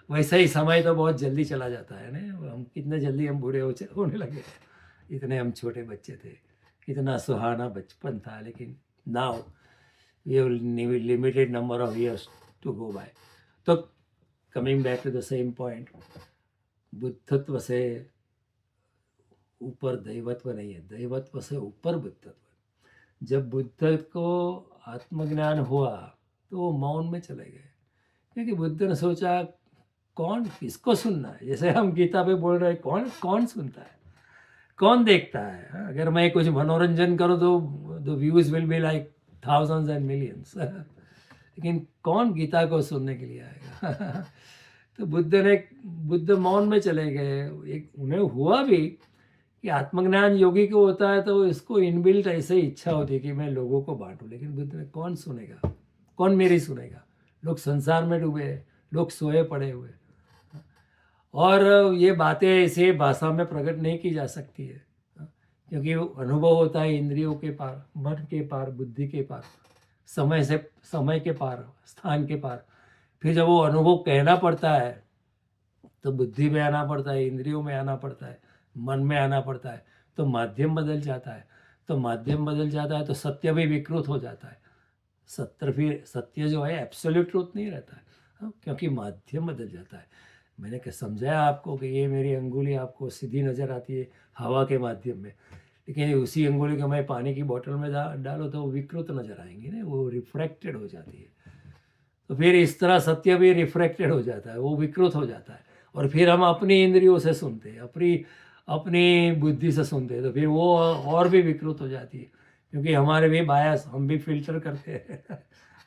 वैसा ही समय तो बहुत जल्दी चला जाता है ना, हम कितने जल्दी हम बूढ़े होने लगे, इतने हम छोटे बच्चे थे, कितना सुहाना बचपन था, लेकिन now we have limited number of years to go by. तो coming back to the same point, बुद्धत्व से ऊपर दैवत्व नहीं है, दैवत्व से ऊपर बुद्धत्व। जब बुद्ध को आत्मज्ञान हुआ तो वो मौन में चले गए, क्योंकि बुद्ध ने सोचा कौन किसको सुनना है। जैसे हम गीता पे बोल रहे हैं, कौन कौन सुनता है, कौन देखता है। अगर मैं कुछ मनोरंजन करूँ तो the views will be like thousands and millions, लेकिन कौन गीता को सुनने के लिए आएगा तो बुद्ध मौन में चले गए। एक उन्हें हुआ भी कि आत्मज्ञान योगी को होता है तो इसको इनबिल्ट ऐसे ही इच्छा होती है कि मैं लोगों को बांटूं, लेकिन बुद्ध ने कौन सुनेगा, कौन मेरी सुनेगा। लोग संसार में डूबे हैं, लोग सोए पड़े हुए, और ये बातें ऐसे भाषा में प्रकट नहीं की जा सकती है, क्योंकि अनुभव होता है इंद्रियों के पार, मन के पार, बुद्धि के पार, समय के पार, स्थान के पार। फिर जब वो अनुभव कहना पड़ता है तो बुद्धि में आना पड़ता है, इंद्रियों में आना पड़ता है, मन में आना पड़ता है, तो माध्यम बदल जाता है। तो माध्यम बदल जाता है तो सत्य भी विकृत हो जाता है। सत्य जो है एब्सोल्यूट ट्रूथ नहीं रहता है, क्योंकि माध्यम बदल जाता है। मैंने समझाया आपको कि ये मेरी अंगुली आपको सीधी नज़र आती है हवा के माध्यम में, लेकिन उसी अंगुली को मैं पानी की बोतल में डालो तो वो विकृत नज़र आएंगी ना, वो रिफ्रैक्टेड हो जाती है। तो फिर इस तरह सत्य भी रिफ्रैक्टेड हो जाता है, वो विकृत हो जाता है, और फिर हम अपनी इंद्रियों से सुनते हैं, अपनी अपनी बुद्धि से सुनते हैं, तो फिर वो और भी विकृत हो जाती है, क्योंकि हमारे भी बायस, हम भी फिल्टर करते हैं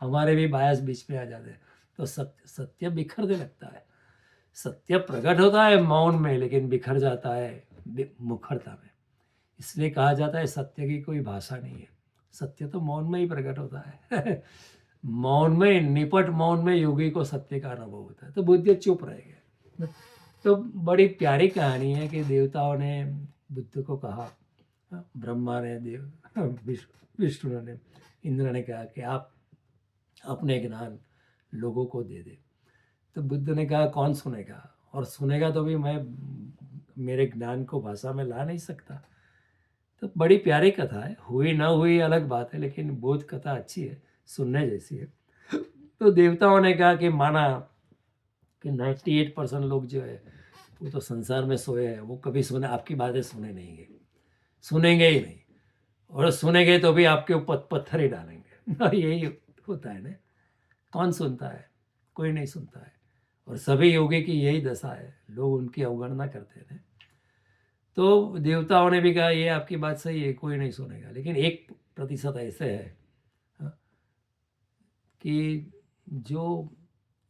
हमारे भी बायस बीच में आ जाते हैं, तो सत्य बिखरने लगता है। सत्य प्रकट होता है मौन में, लेकिन बिखर जाता है मुखरता में। इसलिए कहा जाता है सत्य की कोई भाषा नहीं है, सत्य तो मौन में ही प्रकट होता है मौन में, निपट मौन में योगी को सत्य का अनुभव होता है। तो बुद्ध चुप रह गए। तो बड़ी प्यारी कहानी है कि देवताओं ने बुद्ध को कहा, ब्रह्मा ने, विष्णु ने, इंद्र ने कहा कि आप अपने ज्ञान लोगों को दे दे। तो बुद्ध ने कहा कौन सुनेगा, और सुनेगा तो भी मैं मेरे ज्ञान को भाषा में ला नहीं सकता। तो बड़ी प्यारी कथा है, हुई ना हुई अलग बात है, लेकिन बोध कथा अच्छी है, सुनने जैसी है। तो देवताओं ने कहा कि माना कि 98% लोग जो है वो तो संसार में सोए हैं, वो कभी सुने आपकी बातें सुने नहीं गए, सुनेंगे ही नहीं, और सुनेंगे तो भी आपके ऊपर पत्थर ही डालेंगे यही होता है ना, कौन सुनता है, कोई नहीं सुनता है। और सभी योगी की यही दशा है, लोग उनकी अवगणना करते थे। तो देवताओं ने भी कहा ये आपकी बात सही है, कोई नहीं सुनेगा, लेकिन 1% ऐसे है कि जो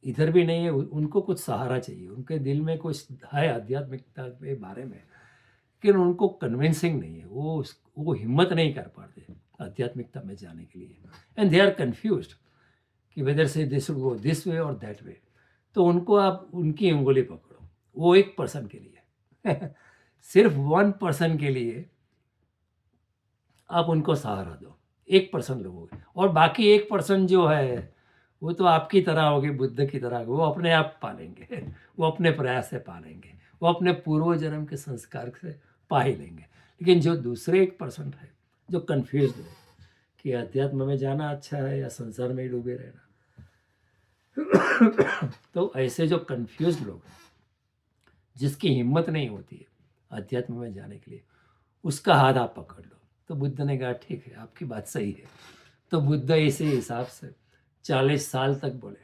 इधर भी नहीं है, उनको कुछ सहारा चाहिए, उनके दिल में कुछ है आध्यात्मिकता के बारे में, लेकिन उनको कन्विंसिंग नहीं है, वो हिम्मत नहीं कर पाते आध्यात्मिकता में जाने के लिए, एंड दे आर कन्फ्यूज्ड कि वेदर से this should go this way और दैट वे। तो उनको आप उनकी उंगली पकड़ो, वो 1% के लिए सिर्फ 1% के लिए आप उनको सहारा दो, 1% लोगों के, और बाकी 1% जो है वो तो आपकी तरह होगी, बुद्ध की तरह, वो अपने आप पालेंगे वो अपने प्रयास से पालेंगे, वो अपने पूर्व जन्म के संस्कार से पा ही लेंगे। लेकिन जो दूसरे 1% है जो कन्फ्यूज है कि अध्यात्म में जाना अच्छा है या संसार में ही डूबे रहना तो ऐसे जो कन्फ्यूज लोग हैं, जिसकी हिम्मत नहीं होती है अध्यात्म में जाने के लिए, उसका हाथ आप पकड़ लो। तो बुद्ध ने कहा ठीक है, आपकी बात सही है। तो बुद्ध इसी हिसाब से 40 साल तक बोले।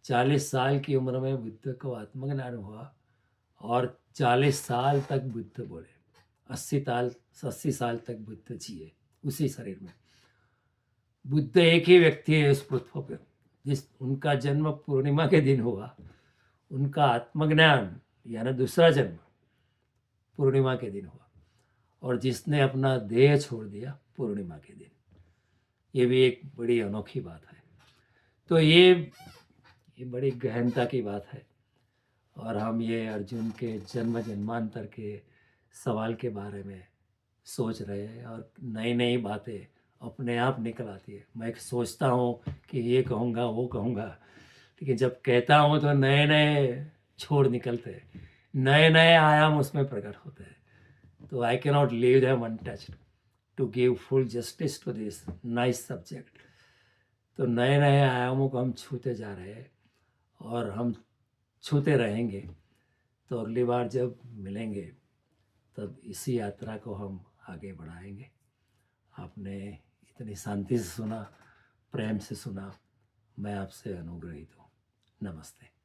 40 साल की उम्र में बुद्ध को आत्मज्ञान हुआ, और 40 साल तक बुद्ध बोले, 80 साल तक बुद्ध जिए उसी शरीर में। बुद्ध एक ही व्यक्ति है उस पृथ्वी पर, उनका जन्म पूर्णिमा के दिन हुआ, उनका आत्मज्ञान यानी दूसरा जन्म पूर्णिमा के दिन हुआ, और जिसने अपना देह छोड़ दिया पूर्णिमा के दिन। ये भी एक बड़ी अनोखी बात है। तो ये बड़ी गहनता की बात है। और हम ये अर्जुन के जन्म जन्मांतर के सवाल के बारे में सोच रहे हैं, और नई नई बातें अपने आप निकल आती है। मैं सोचता हूँ कि ये कहूँगा वो कहूँगा, लेकिन जब कहता हूँ तो नए नए छोर निकलते हैं, नए नए आयाम उसमें प्रकट होते हैं। तो I can not leave them untouched to give full justice to this nice subject. तो नए नए आयामों को हम छूते जा रहे हैं, और हम छूते रहेंगे। तो अगली बार जब मिलेंगे तब इसी यात्रा को हम आगे बढ़ाएंगे। आपने इतनी शांति से सुना, प्रेम से सुना, मैं आपसे अनुग्रहित हूँ। नमस्ते।